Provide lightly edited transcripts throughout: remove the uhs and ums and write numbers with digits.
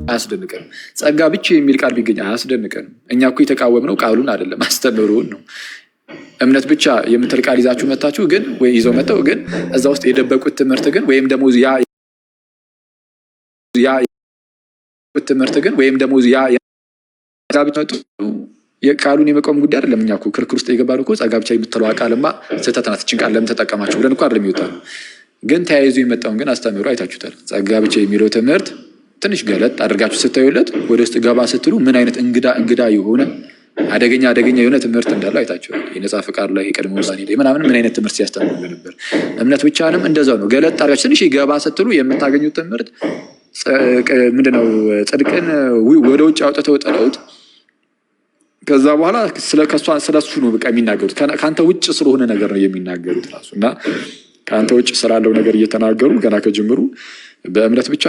አያስደንቀንም። ጸጋ ብቻ የሚል ቃል ቢገኝ አያስደንቀንም። እኛ እኮ የተቃወምነው ቃሉን አይደለም አስተምህሮውን ነው። እምነት ብቻ የምትል ቃል ይዛችሁ መታችሁ ግን ወይ ይዘው መተው ግን እዛ ውስጥ የደበቁት ትምህርት ግን ወይም ደግሞ ትምህርት ግን ወይም ደግሞ የቃሉን የመቆም ጉዳይ አይደለም። እኛ እኮ ክርክር ውስጥ የገባነው እኮ ጸጋ ብቻ የምትለው ቃልማ ስህተት ናት፣ እችን ቃል ለምን ተጠቀማችሁ ብለን እኮ አይደለም ይወጣል። ግን ተያይዞ የመጣውን ግን አስተምህሮ አይታችሁታል። ጸጋ ብቻ የሚለው ትምህርት ትንሽ ገለጥ አድርጋችሁ ስታዩለት ወደ ውስጥ ገባ ስትሉ ምን አይነት እንግዳ የሆነ አደገኛ የሆነ ትምህርት እንዳለው አይታችኋል። የነጻ ፍቃድ ላይ የቀድሞ ውሳኔ ላይ ምናምን ምን አይነት ትምህርት ሲያስተምሩ ነበር። እምነት ብቻንም እንደዛው ነው። ገለጥ አድርጋችሁ ትንሽ ገባ ስትሉ የምታገኙት ትምህርት ምንድነው? ጽድቅን ወደ ውጭ አውጥተው ጥለውት ከዛ በኋላ ስለሱ ነው በቃ የሚናገሩት። ከአንተ ውጭ ስለሆነ ነገር ነው የሚናገሩት ራሱ እና ከአንተ ውጭ ስላለው ነገር እየተናገሩ ገና ከጅምሩ በእምነት ብቻ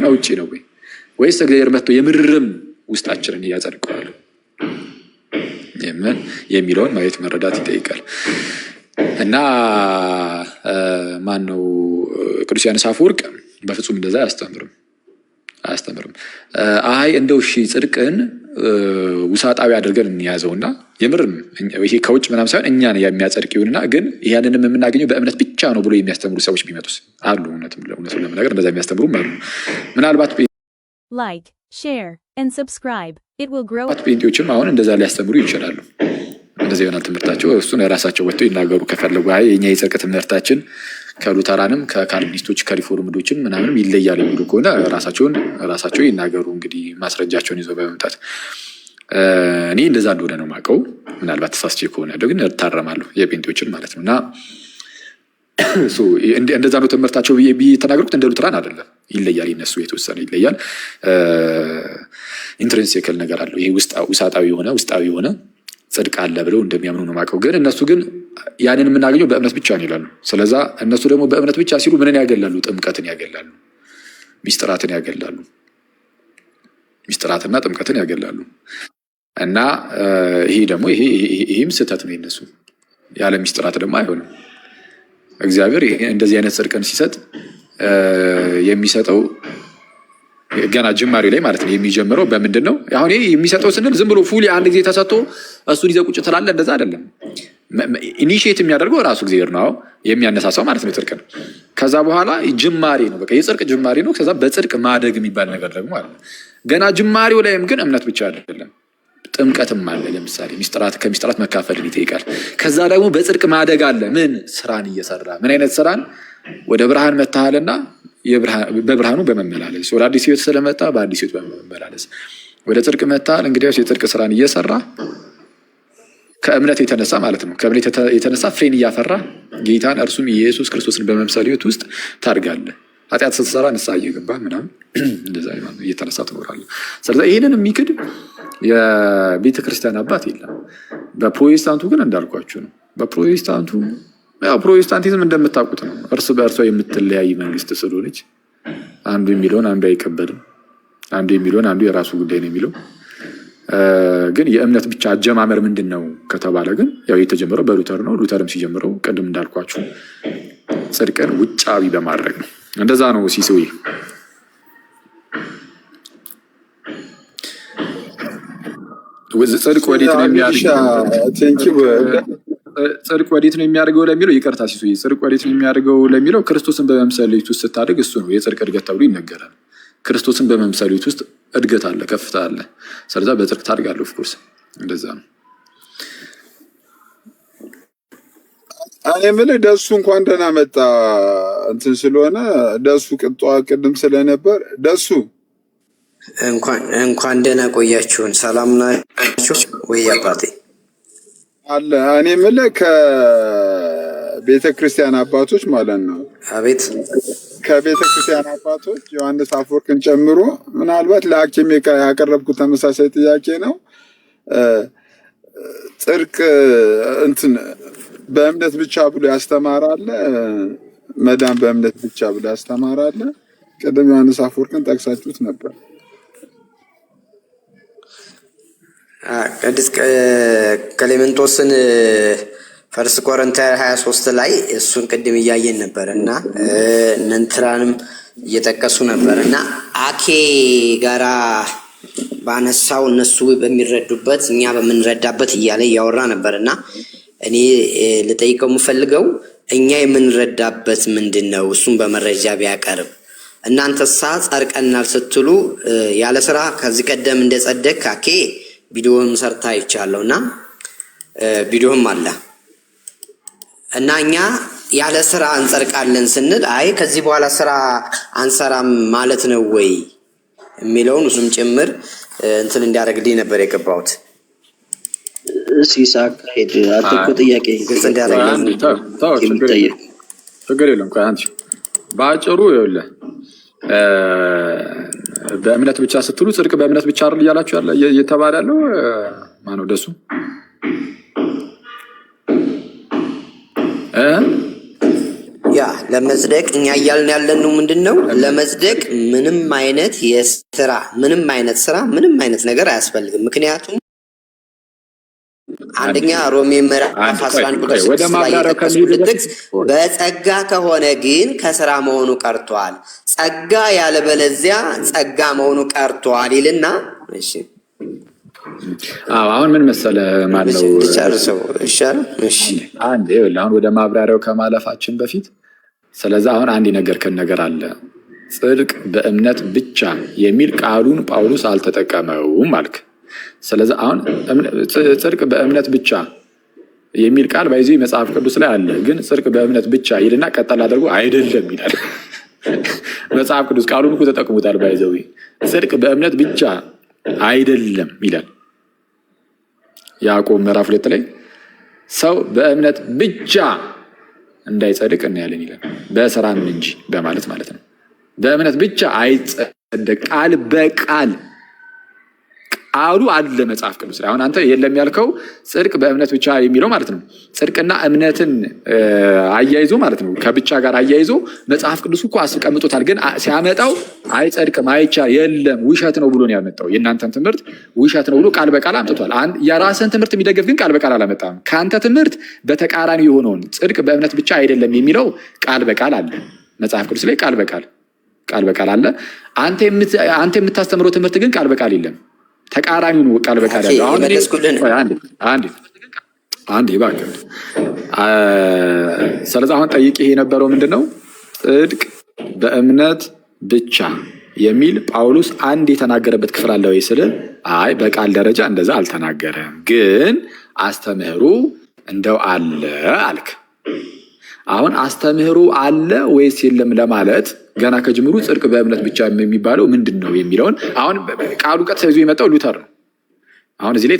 ነው ውጪ ነው ወይስ እግዚአብሔር መጥቶ የምርርም ውስጣችንን እያጸድቀዋል የሚለውን ማየት መረዳት ይጠይቃል። እና ማን ነው ቅዱስ ዮሐንስ አፈወርቅ በፍጹም እንደዛ አያስተምርም። አይ እንደው እሺ ጽድቅን ውሳጣዊ አድርገን እንያዘውና የምርም ይሄ ከውጭ ምናምን ሳይሆን እኛን የሚያጸድቅ ይሁንና ግን ያንንም የምናገኘው በእምነት ብቻ ነው ብሎ የሚያስተምሩ ሰዎች ቢመጡስ አሉ። እውነቱን ለመናገር እንደዛ የሚያስተምሩም አሉ። ምናልባት like, share and subscribe. It will grow. ጴንጤዎችም አሁን እንደዛ ሊያስተምሩ ይችላሉ። እንደዚህ የሆነ ትምህርታቸው እሱን የራሳቸው ወጥተው ይናገሩ ከፈለጉ። አይ የኛ የጽድቅ ትምህርታችን ከሉተራንም ከካልቪኒስቶች ከሪፎርምዶችም ምናምንም ይለያል የሚሉ ከሆነ ራሳቸው ይናገሩ። እንግዲህ ማስረጃቸውን ይዘው በመምጣት እኔ እንደዛ እንደሆነ ነው የማውቀው። ምናልባት ተሳስቼ ከሆነ ግን እታረማለሁ የጴንጤዎችን ማለት ነው። እና እንደዛ ነው ትምህርታቸው ተናገሩት። እንደ ሉተራን አይደለም፣ ይለያል። ይነሱ የተወሰነ ይለያል። ኢንትሪንሲካል ነገር አለው። ይሄ ውስጣዊ የሆነ ጽድቅ አለ ብለው እንደሚያምኑ ነው የማውቀው። ግን እነሱ ግን ያንን የምናገኘው በእምነት ብቻ ነው ይላሉ። ስለዛ እነሱ ደግሞ በእምነት ብቻ ሲሉ ምንን ያገላሉ? ጥምቀትን ያገላሉ፣ ሚስጥራትን ያገላሉ፣ ሚስጥራትና ጥምቀትን ያገላሉ። እና ይሄ ደግሞ ይሄም ስህተት ነው የነሱ። ያለ ሚስጥራት ደግሞ አይሆንም። እግዚአብሔር እንደዚህ አይነት ጽድቅን ሲሰጥ የሚሰጠው ገና ጅማሬ ላይ ማለት ነው። የሚጀምረው በምንድን ነው? አሁን ይሄ የሚሰጠው ስንል ዝም ብሎ ፉሊ አንድ ጊዜ ተሰጥቶ እሱን ይዘህ ቁጭ ትላለህ፣ እንደዛ አይደለም። ኢኒሺየት የሚያደርገው ራሱ እግዚአብሔር ነው፣ የሚያነሳሳው ማለት ነው ጽድቅን። ከዛ በኋላ ጅማሬ ነው፣ በቃ የጽድቅ ጅማሬ ነው። ከዛ በጽድቅ ማደግ የሚባል ነገር ደግሞ አለ። ገና ጅማሬው ላይም ግን እምነት ብቻ አይደለም፣ ጥምቀትም አለ። ለምሳሌ ከሚስጥራት መካፈልን ይጠይቃል። ከዛ ደግሞ በጽድቅ ማደግ አለ። ምን ስራን እየሰራ ምን አይነት ስራን? ወደ ብርሃን መታሃልና በብርሃኑ በመመላለስ ወደ አዲስ ሕይወት ስለመጣ በአዲስ ሕይወት በመመላለስ ወደ ጽድቅ መታሃል። እንግዲያውስ የጽድቅ ስራን እየሰራ ከእምነት የተነሳ ማለት ነው። ከእምነት የተነሳ ፍሬን እያፈራ ጌታን እርሱም ኢየሱስ ክርስቶስን በመምሰል ሕይወት ውስጥ ታድጋለህ። ኃጢአት ስትሰራ ንስሐ እየገባህ ምናምን እንደዛ እየተነሳ ትኖራለህ። ስለዚህ ይህንን የሚክድ የቤተ ክርስቲያን አባት የለም። በፕሮቴስታንቱ ግን እንዳልኳችሁ ነው። በፕሮቴስታንቱ ፕሮቴስታንቲዝም እንደምታውቁት ነው። እርስ በእርሷ የምትለያይ መንግስት ስለሆነች አንዱ የሚለውን አንዱ አይቀበልም፣ አንዱ የሚለውን አንዱ የራሱ ጉዳይ ነው የሚለው። ግን የእምነት ብቻ አጀማመር ምንድን ነው ከተባለ ግን ያው የተጀመረው በሉተር ነው። ሉተርም ሲጀምረው ቅድም እንዳልኳችሁ ጽድቅን ውጫዊ በማድረግ ነው። እንደዛ ነው ሲሶይ ጽድቅ ወዴት ነው የሚያደርገው ለሚለው ይቅርታ ሲሶይ ጽድቅ ወዴት ነው የሚያደርገው ለሚለው ክርስቶስን በመምሰል ውስጥ ስታድግ እሱ ነው የጽድቅ እድገት ተብሎ ይነገራል። ክርስቶስን በመምሰል ውስጥ እድገት አለ፣ ከፍታ አለ። ስለዛ በጽድቅ ታድጋለህ። ኦፍኮርስ እንደዛ ነው። እኔ የምልህ ደሱ እንኳን ደህና መጣ እንትን ስለሆነ ደሱ ቅድም ስለነበር ደሱ እንኳን ደህና ቆያችሁን። ሰላም ናችሁ ወይ አባቴ? አለ እኔ የምልህ ከቤተ ክርስቲያን አባቶች ማለት ነው። አቤት። ከቤተ ክርስቲያን አባቶች ዮሐንስ አፈወርቅን ጨምሮ ምናልባት ለሐኪም ያቀረብኩት ተመሳሳይ ጥያቄ ነው። ጽድቅ እንትን በእምነት ብቻ ብሎ ያስተማራለ፣ መዳን በእምነት ብቻ ብሎ ያስተማራለ። ቅድም ዮሐንስ አፈወርቅን ጠቅሳችሁት ነበር። ቅዱስ ቀሌምንጦስን ፈርስት ቆሮንቶስ 23 ላይ እሱን ቅድም እያየን ነበር እና እነንትራንም እየጠቀሱ ነበር እና አኬ ጋራ ባነሳው እነሱ በሚረዱበት እኛ በምንረዳበት እያለ እያወራ ነበር እና እኔ ልጠይቀው የምፈልገው እኛ የምንረዳበት ምንድን ነው? እሱን በመረጃ ቢያቀርብ። እናንተሳ ጸድቀናል ስትሉ ያለ ስራ ከዚህ ቀደም እንደጸደቅ አኬ ቪዲዮም ሰርታ ይቻለው እና ቪዲዮም አለ እና እኛ ያለ ስራ እንጸድቃለን ስንል አይ ከዚህ በኋላ ስራ አንሰራም ማለት ነው ወይ የሚለውን እሱም ጭምር እንትን እንዲያደርግልኝ ነበር የገባሁት። ሲሳክ ሄድ አጥቆ ጥያቄ ግልጽ እንዲያደርግልኝ ችግር የለም። አንቺ በአጭሩ ይኸውልህ በእምነት ብቻ ስትሉ ጽድቅ በእምነት ብቻ አይደል እያላችሁ ያለ እየተባለ ያለው ማነው? ደሱ ያ ለመጽደቅ እኛ እያልን ያለነው ምንድነው? ለመጽደቅ ምንም አይነት የስራ ምንም አይነት ነገር አያስፈልግም። ምክንያቱም አንደኛ ሮሜ ምዕራፍ 11 ቁጥር 6 ላይ የተጠቀሱት በጸጋ ከሆነ ግን ከስራ መሆኑ ቀርቷል፣ ጸጋ ያለበለዚያ ጸጋ መሆኑ ቀርቷል ይልና እሺ አሁን ምን መሰለ ማለት ነው ጨርሰው ይሻላል። እሺ አንዴ አሁን ወደ ማብራሪያው ከማለፋችን በፊት ስለዚህ አሁን አንድ ነገር አለ። ጽድቅ በእምነት ብቻ የሚል ቃሉን ጳውሎስ አልተጠቀመውም አልክ። ስለዚህ አሁን ጽድቅ በእምነት ብቻ የሚል ቃል ባይዚ መጽሐፍ ቅዱስ ላይ አለ። ግን ጽድቅ በእምነት ብቻ ይልና ቀጠል አድርጎ አይደለም ይላል። መጽሐፍ ቅዱስ ቃሉን እኮ ተጠቅሞታል። ባይዘው ጽድቅ በእምነት ብቻ አይደለም ይላል። ያዕቆብ ምዕራፍ 2 ላይ ሰው በእምነት ብቻ እንዳይጸድቅ እናያለን ይላል። በስራም እንጂ በማለት ማለት ነው። በእምነት ብቻ አይጸደቅ ቃል በቃል ቃሉ አለ መጽሐፍ ቅዱስ ላይ። አሁን አንተ የለም ያልከው ጽድቅ በእምነት ብቻ የሚለው ማለት ነው። ጽድቅና እምነትን አያይዞ ማለት ነው፣ ከብቻ ጋር አያይዞ መጽሐፍ ቅዱስ እኮ አስቀምጦታል። ግን ሲያመጣው አይጸድቅም፣ አይቻል፣ የለም ውሸት ነው ብሎ ነው ያመጣው። የእናንተን ትምህርት ውሸት ነው ብሎ ቃል በቃል አምጥቷል። የራስን ትምህርት የሚደግፍ ግን ቃል በቃል አላመጣም። ከአንተ ትምህርት በተቃራኒ የሆነውን ጽድቅ በእምነት ብቻ አይደለም የሚለው ቃል በቃል አለ መጽሐፍ ቅዱስ ላይ። ቃል በቃል አለ። አንተ የምታስተምረው ትምህርት ግን ቃል በቃል የለም። ተቃራኒው ነው ቃል በቃል ያለው። አሁን አንዴ እባክህ። ስለዚህ አሁን ጠይቄ የነበረው ምንድነው? ጽድቅ በእምነት ብቻ የሚል ጳውሎስ አንድ የተናገረበት ክፍል አለ ወይ ስለ አይ በቃል ደረጃ እንደዛ አልተናገረም፣ ግን አስተምህሩ እንደው አለ አልክ። አሁን አስተምህሩ አለ ወይስ የለም ለማለት ገና ከጅምሩ ጽድቅ በእምነት ብቻ የሚባለው ምንድን ነው የሚለውን አሁን ቃሉ ቀጥታ ይዞ የመጣው ሉተር ነው። አሁን እዚህ ላይ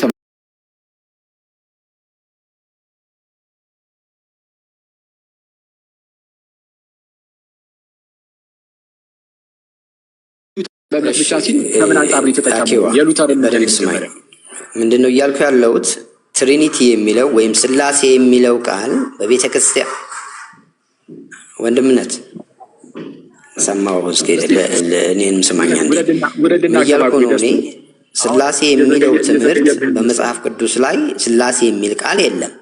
በእምነት ብቻ ሲል ከምን አንጻር ነው የተጠቀመው? የሉተር ምንድን ነው እያልኩ ያለሁት ትሪኒቲ የሚለው ወይም ስላሴ የሚለው ቃል በቤተ ክርስቲያን ወንድምነት ሰማው እስኪ እኔንም ስማኛ እያልኩ ነው። እኔ ስላሴ የሚለው ትምህርት በመጽሐፍ ቅዱስ ላይ ስላሴ የሚል ቃል የለም።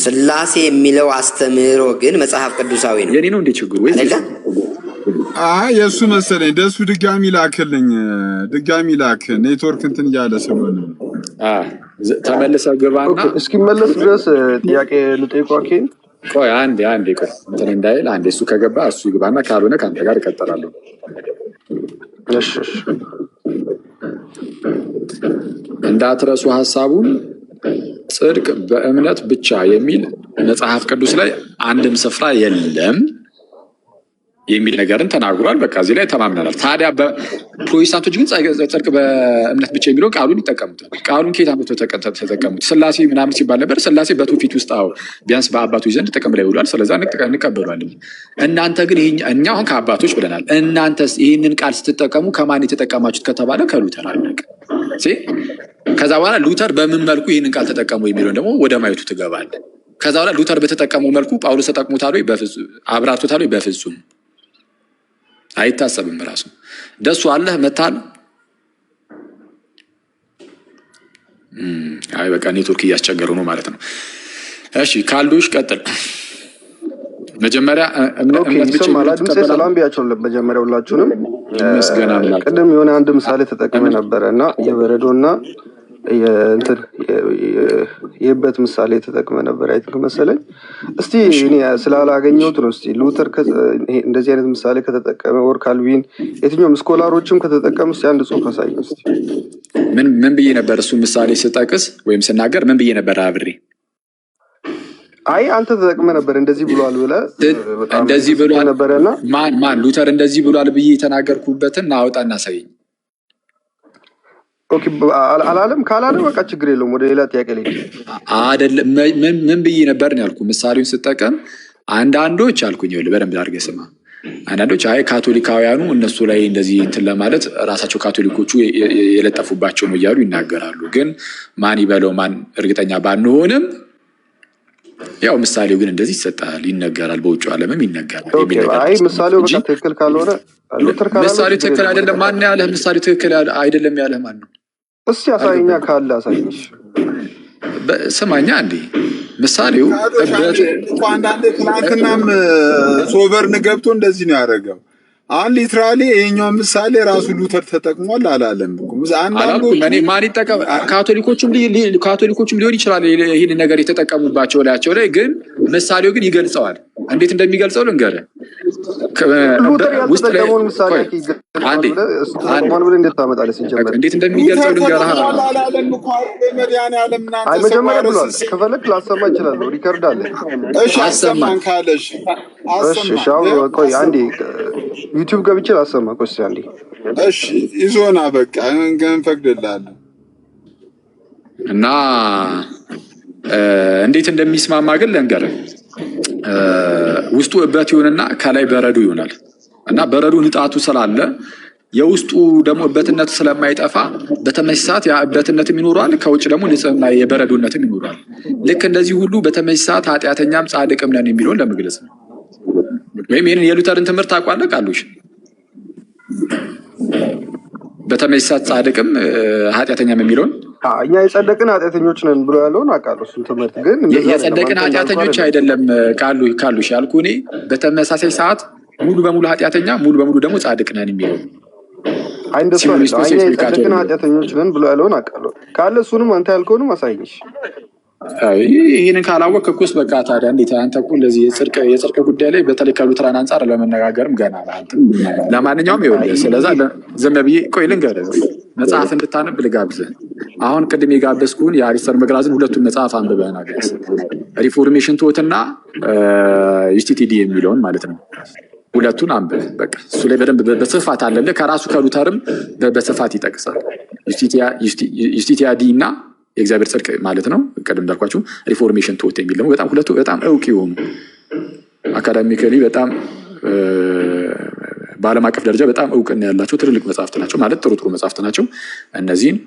ስላሴ የሚለው አስተምህሮ ግን መጽሐፍ ቅዱሳዊ ነው። የኔ ነው እንደ ችግሩ ወይ አይደለ? የእሱ መሰለኝ። ደሱ ድጋሚ ላክ ኔትወርክ እንትን እያለ ስለሆነ ተመልሰህ ግባና እስኪመለስ ድረስ ጥያቄ ልጠይቋኬ። ቆይ አንዴ ቆይ እንትን እንዳይል አንዴ እሱ ከገባ እሱ ይግባና ካልሆነ ከአንተ ጋር እቀጥላለሁ። እሺ እንዳትረሱ ሀሳቡን። ጽድቅ በእምነት ብቻ የሚል መጽሐፍ ቅዱስ ላይ አንድም ስፍራ የለም የሚል ነገርን ተናግሯል። በቃ እዚህ ላይ ተማምነናል። ታዲያ በፕሮቴስታንቶች ግን ጽድቅ በእምነት ብቻ የሚለው ቃሉን ይጠቀሙታል። ቃሉን ከየት አምጥተው ተጠቀሙት? ስላሴ ምናምን ሲባል ነበር። ስላሴ በትውፊት ውስጥ ቢያንስ በአባቶች ዘንድ ጥቅም ላይ ውሏል። ስለዛ እንቀበሏለን። እናንተ ግን እኛ አሁን ከአባቶች ብለናል። እናንተስ ይህንን ቃል ስትጠቀሙ ከማን የተጠቀማችሁት ከተባለ ከሉተር አለቀ። ከዛ በኋላ ሉተር በምን መልኩ ይህንን ቃል ተጠቀሙ የሚለውን ደግሞ ወደ ማየቱ ትገባለህ። ከዛ በኋላ ሉተር በተጠቀመው መልኩ ጳውሎስ ተጠቅሞታል ወይ? በፍጹም። አብራርቶታል ወይ? በፍጹም አይታሰብም። ራሱ ደሱ አለህ መታል። አይ በቃ ኔትወርክ እያስቸገረው ነው ማለት ነው። እሺ ካልዶሽ ቀጥል። መጀመሪያ እምነት ብቻ ሰላም ቢያቸው መጀመሪያ ሁላችሁንም ቅድም የሆነ አንድ ምሳሌ ተጠቅመ ነበረ እና የበረዶና የበት ምሳሌ ተጠቅመ ነበር አይተክ መሰለኝ። እስቲ እኔ ስላላገኘሁት ነው። እስቲ ሉተር እንደዚህ አይነት ምሳሌ ከተጠቀመ ወር ካልቪን የትኛውም ስኮላሮችም ከተጠቀሙ እስቲ አንድ ጽሑፍ አሳየኝ እስቲ። ምን ብዬ ነበር እሱ ምሳሌ ስጠቅስ ወይም ስናገር ምን ብዬ ነበር አብሬ? አይ አንተ ተጠቅመ ነበር እንደዚህ ብሏል ብለህ እንደዚህ ብሏል ነበርና ማን ሉተር እንደዚህ ብሏል ብዬ የተናገርኩበትን አውጣና አሳየኝ። ኦኬ አላለም። ካላለ በቃ ችግር የለውም። ወደ ሌላ ጥያቄ ላይ አይደለም። ምን ብዬ ነበር ነው ያልኩ። ምሳሌውን ስጠቀም አንዳንዶች አልኩኝ ይኸውልህ በደንብ አድርገህ ስማ። አንዳንዶች አይ ካቶሊካውያኑ እነሱ ላይ እንደዚህ እንትን ለማለት ራሳቸው ካቶሊኮቹ የለጠፉባቸው ነው እያሉ ይናገራሉ። ግን ማን ይበለው ማን እርግጠኛ ባንሆንም ያው ምሳሌው ግን እንደዚህ ይሰጣል፣ ይነገራል፣ በውጭ ዓለምም ይነገራል። አይ ምሳሌው በቃ ትክክል ካልሆነ ሉተር ካላለ ምሳሌው ትክክል አይደለም። ማን ያለህ ምሳሌው ትክክል አይደለም ያለህ ማን ነው? እስቲ አሳይኛ ካለ አሳይሽ። ስማኛ እንዴ ምሳሌው አንዳንድ ትናንትናም ሶቨርን ገብቶ እንደዚህ ነው ያደረገው። አሁን ሊትራሊ ይሄኛው ምሳሌ ራሱ ሉተር ተጠቅሟል አላለም እኮ። አንዳንዶቹ ማን ይጠቀም? ካቶሊኮቹም ሊሆን ይችላል ይሄን ነገር የተጠቀሙባቸው ላያቸው ላይ፣ ግን ምሳሌው ግን ይገልጸዋል። እንዴት እንደሚገልጸው ልንገርህ። እንዴት እንደሚገልጸው ልንገርህ። መጀመሪያ ብሏል። ከፈለክ ላሰማ እችላለሁ። ሪከርድ አለ። እሺ አሰማን ካለሽ እሺ ቆይ አንዴ ዩቲዩብ ገብቼ ላሰማ። ቆይ አንዴ እሺ ይዞና በቃ እንፈቅድልሃለን። እና እንዴት እንደሚስማማ ግን ልንገርህ። ውስጡ እበት ይሆንና ከላይ በረዶ ይሆናል። እና በረዶ ንጣቱ ስላለ የውስጡ ደግሞ እበትነቱ ስለማይጠፋ በተመሳሳይ ሰዓት ያ እበትነትም ይኖራል፣ ከውጭ ደግሞ ንጽህና የበረዶነትም ይኖራል። ልክ እንደዚህ ሁሉ በተመሳሳይ ሰዓት ኃጢአተኛም ጻድቅም ነን የሚለውን ለመግለጽ ነው። ወይም ይሄንን የሉተርን ትምህርት ታውቃለህ ቃሉሽ? በተመሳሳይ ሰዓት ጻድቅም ኃጢአተኛም የሚለውን እኛ የጸደቅን ኃጢአተኞች ነን ብሎ ያለውን አውቃለሁ። እሱን ትምህርት ግን የጸደቅን ኃጢአተኞች አይደለም ቃሉሽ ያልኩ እኔ በተመሳሳይ ሰዓት ሙሉ በሙሉ ኃጢአተኛ ሙሉ በሙሉ ደግሞ ጻድቅ ነን የሚለው አይ እንደሱ እኛ የጸደቅን ኃጢአተኞች ነን ብሎ ያለውን አውቃለሁ። ካለ እሱንም አንተ ያልከውንም አሳይሽ። ይህንን ካላወቅክ እኮስ በቃ ታዲያ እንዴት አንተ እኮ እንደዚህ የጽድቅ ጉዳይ ላይ በተለይ ከሉተራን አንጻር ለመነጋገርም ገና አንተ። ለማንኛውም ይኸውልህ ስለዛ ዝም ብዬ ቆይ ልንገርህ፣ መጽሐፍ እንድታነብ ልጋብዝህ። አሁን ቅድም የጋበዝኩህን የአሪስተር መግራዝን ሁለቱን መጽሐፍ አንብበህና ሪፎርሜሽን ቶትና ዩስቲቲዲ የሚለውን ማለት ነው። ሁለቱን አንብብ በቃ። እሱ ላይ በደንብ በስፋት አለልህ። ከራሱ ከሉተርም በስፋት ይጠቅሳል። ዩስቲቲያዲ እና የእግዚአብሔር ጽድቅ ማለት ነው። ቀደም እንዳልኳችሁ ሪፎርሜሽን ቶት የሚል ደግሞ በጣም ሁለቱ በጣም እውቅ የሆኑ አካዳሚካሊ በጣም በዓለም አቀፍ ደረጃ በጣም እውቅና ያላቸው ትልልቅ መጽሐፍት ናቸው። ማለት ጥሩ መጽሐፍት ናቸው። እነዚህን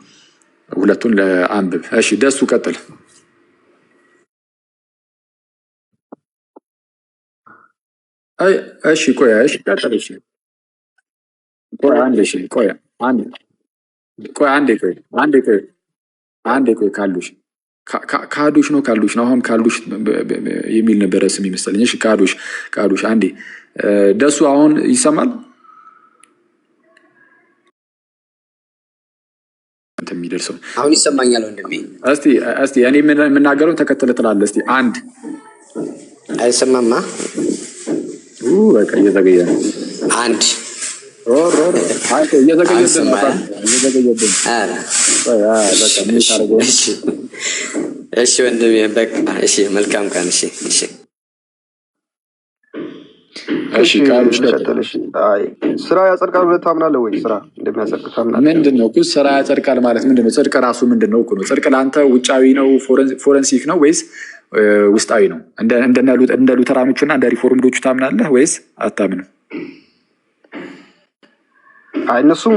ሁለቱን ለአንብብ። እሺ ደሱ ቀጥል። እሺ ቆይ ቀጥል። እሺ ቆይ አንዴ ካሉሽ ካዱሽ ነው አሁን ካሉሽ የሚል ነበረ ስም ይመስለኝ። እሺ ካዱሽ አንዴ ደሱ አሁን ይሰማል? አንተ የሚደርሰው አሁን ይሰማኛል ወንድሜ። እስቲ እኔ የምናገረውን ተከተለ ትላለህ። እስቲ አንድ አይሰማማ? በቃ እየዘገየ ነው። አንድ እሺ ወንድሜ በቃ እሺ፣ መልካም ቀን። እሺ ስራ ያጸድቃል ብለህ ታምናለህ ወይ? ስራ እንደሚያጸድቅ ታምናለህ? ምንድን ነው ስራ ያጸድቃል ማለት ምንድን ነው? ጽድቅ ራሱ ምንድን ነው? ጽድቅ ለአንተ ውጫዊ ነው ፎረንሲክ ነው ወይስ ውስጣዊ ነው? እንደ ሉተራኖቹ እና እንደ ሪፎርምዶቹ ታምናለህ ወይስ አታምንም? እነሱም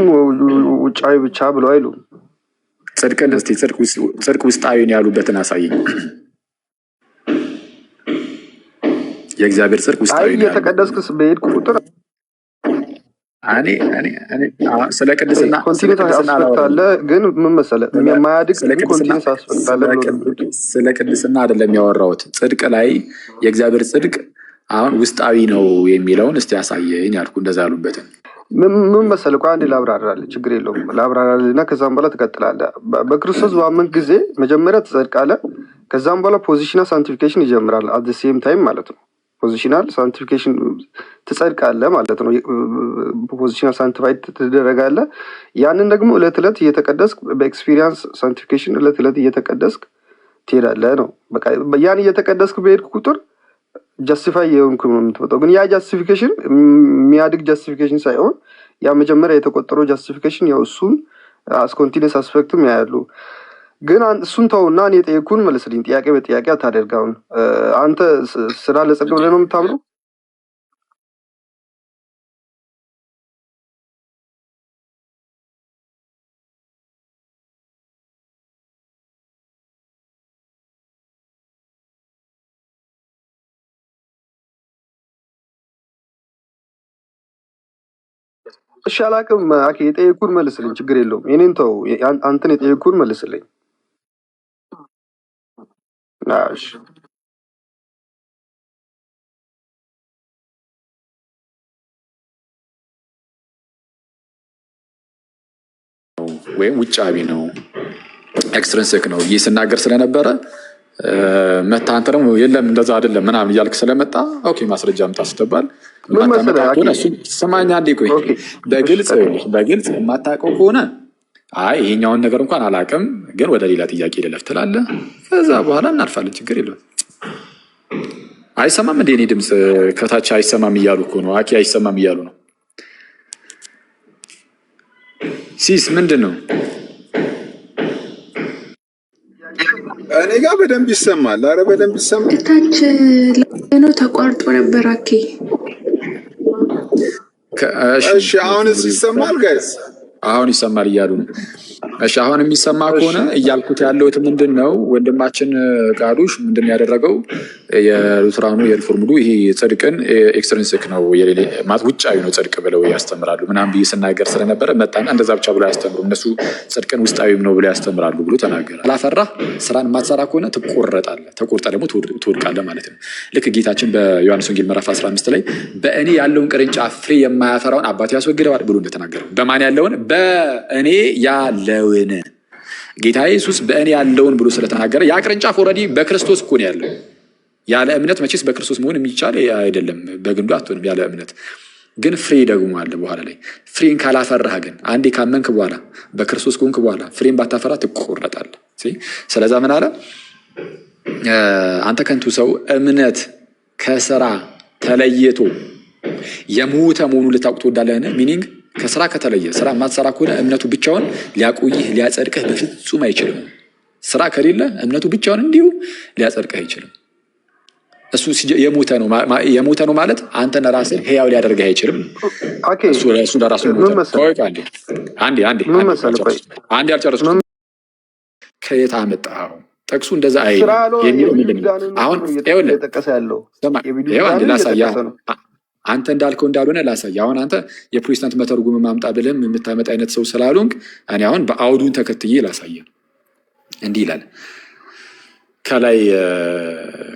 ውጫዊ ብቻ ብለው አይሉ። ጽድቅን እስቲ ጽድቅ ውስጣዊን ያሉበትን አሳየኝ። የእግዚአብሔር ጽድቅ ውስጣዊ ነው። እየተቀደስክስ በሄድኩ ቁጥር ስለ ቅድስና ኮንቲኒስ አስፔክት አለ፣ ግን ምን መሰለህ የማያድግ ኮንቲኒስ አስፔክት አለ ብሎ ስለ ቅድስና አይደለም ያወራሁት። ጽድቅ ላይ የእግዚአብሔር ጽድቅ አሁን ውስጣዊ ነው የሚለውን እስቲ ያሳየኝ ያልኩ። እንደዛ ያሉበትን ምን መሰለህ፣ አንዴ ላብራራልህ፣ ችግር የለውም ላብራራልህ እና ከዛም በኋላ ትቀጥላለህ። በክርስቶስ ባመንክ ጊዜ መጀመሪያ ትጸድቃለህ። ከዛም በኋላ ፖዚሽናል ሳንቲፊኬሽን ይጀምራል። አት ዘ ሴም ታይም ማለት ነው። ፖዚሽናል ሳንቲፊኬሽን ትጸድቃለህ ማለት ነው። ፖዚሽናል ሳንቲፋይድ ትደረጋለህ። ያንን ደግሞ እለት እለት እየተቀደስክ በኤክስፒሪየንስ ሳንቲፊኬሽን እለት እለት እየተቀደስክ ትሄዳለህ ነው። በቃ ያን እየተቀደስክ በሄድክ ቁጥር ጃስቲፋይ የሆንክ ነው የምትመጣው። ግን ያ ጃስቲፊኬሽን የሚያድግ ጃስቲፊኬሽን ሳይሆን ያ መጀመሪያ የተቆጠረው ጃስቲፊኬሽን ያው እሱን አስኮንቲኒስ አስፔክትም ያያሉ። ግን እሱን ተውና እኔ የጠየኩህን መልስልኝ። ጥያቄ በጥያቄ አታደርጋውን። አንተ ስራ ለጽድቅ ብለህ ነው የምታምነው? እሺ አላውቅም። አኬ የጠየኩህን መልስልኝ፣ ችግር የለውም። እኔን ተው፣ አንተን የጠየኩህን መልስልኝ። እሺ ወይም ውጫዊ ነው ኤክስትሪንሲክ ነው ይህ ስናገር ስለነበረ መታ አንተ ደግሞ የለም እንደዛ አይደለም ምናምን እያልክ ስለመጣ ኦኬ ማስረጃ አምጣ ስትባል ሰማኛ አንዴ ቆይ በግልጽ የማታውቀው ከሆነ አይ ይሄኛውን ነገር እንኳን አላውቅም ግን ወደ ሌላ ጥያቄ ልለፍ ትላለህ። ከዛ በኋላ እናልፋለን። ችግር የለውም። አይሰማም እንደ እኔ ድምፅ ከታች አይሰማም እያሉ እኮ ነው። አኪ አይሰማም እያሉ ነው። ሲስ ምንድን ነው? እኔ ጋር በደንብ ይሰማል። አረ በደንብ ይሰማል። ታች ነው ተቋርጦ ነበር። አኬ እሺ አሁንስ ይሰማል ጋይስ? አሁን ይሰማል እያሉ ነው። እሺ አሁን የሚሰማ ከሆነ እያልኩት ያለሁት ምንድን ነው ወንድማችን ቃሉሽ ምንድን ያደረገው የሉትራኑ የሪፎርሙዱ ይሄ ጽድቅን ኤክስትሪንሲክ ነው ማለት ውጫዊ ነው ጽድቅ ብለው ያስተምራሉ ምናምን ብዬ ስናገር ስለነበረ መጣና እንደዛ ብቻ ብሎ ያስተምሩ እነሱ ጽድቅን ውስጣዊም ነው ብሎ ያስተምራሉ ብሎ ተናገረ። አላፈራ ስራን ማትሰራ ከሆነ ትቆረጣለህ፣ ተቆርጠህ ደግሞ ትወድቃለህ ማለት ነው። ልክ ጌታችን በዮሐንስ ወንጌል ምዕራፍ 15 ላይ በእኔ ያለውን ቅርንጫፍ ፍሬ የማያፈራውን አባቴ ያስወግደዋል ብሎ እንደተናገረው በማን ያለውን በእኔ ያለውን ጌታ ኢየሱስ በእኔ ያለውን ብሎ ስለተናገረ ያ ቅርንጫፍ ኦልሬዲ በክርስቶስ እኮ ነው ያለው። ያለ እምነት መቼስ በክርስቶስ መሆን የሚቻል አይደለም። በግንዱ አትሆንም ያለ እምነት። ግን ፍሬ ደግሞ አለ በኋላ ላይ። ፍሬን ካላፈራህ ግን አንዴ ካመንክ በኋላ በክርስቶስ ከሆንክ በኋላ ፍሬን ባታፈራ ትቆረጣለህ። ስለዛ ምን አለ? አንተ ከንቱ ሰው እምነት ከስራ ተለይቶ የሞተ መሆኑን ልታውቅ ትወዳለህን? ሚኒንግ ከስራ ከተለየ ስራ ማትሰራ ከሆነ እምነቱ ብቻውን ሊያቆይህ ሊያጸድቅህ በፍጹም አይችልም። ስራ ከሌለ እምነቱ ብቻውን እንዲሁ ሊያጸድቅህ አይችልም። እሱ የሞተ ነው ማለት አንተን ራስህ ህያው ሊያደርግህ አይችልም። እሱ ለራሱ አንድ ያልጨረስኩት ከየት አመጣኸው? ጠቅሱ እንደዛ አይ የሚለው ምንድን ነው? አሁን ላሳያ አንተ እንዳልከው እንዳልሆነ ላሳያ። አሁን አንተ የፕሮቴስታንት መተርጉም ማምጣ ብለህም የምታመጣ አይነት ሰው ስላልሆንክ እኔ አሁን በአውዱን ተከትዬ ላሳያ። እንዲህ ይላል ከላይ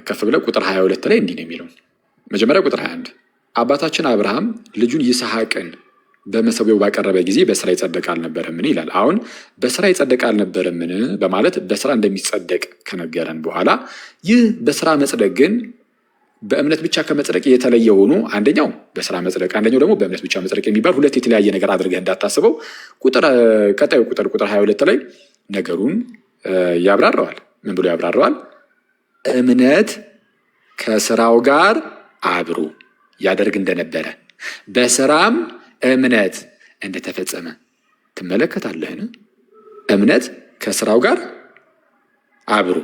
ከፍ ብለህ ቁጥር 22 ላይ እንዲህ ነው የሚለው። መጀመሪያ ቁጥር 21 አባታችን አብርሃም ልጁን ይስሐቅን በመሰዊያው ባቀረበ ጊዜ በስራ ይጸደቅ አልነበረምን ይላል። አሁን በስራ ይጸደቅ አልነበረምን በማለት በስራ እንደሚጸደቅ ከነገረን በኋላ ይህ በስራ መጽደቅ ግን በእምነት ብቻ ከመጽደቅ የተለየ ሆኖ አንደኛው በስራ መጽደቅ አንደኛው ደግሞ በእምነት ብቻ መጽደቅ የሚባል ሁለት የተለያየ ነገር አድርገህ እንዳታስበው። ቀጣዩ ቁጥር 22 ላይ ነገሩን ያብራረዋል። ምን ብሎ ያብራረዋል? እምነት ከስራው ጋር አብሮ ያደርግ እንደነበረ በስራም እምነት እንደተፈጸመ ትመለከታለህን? እምነት ከስራው ጋር አብሮ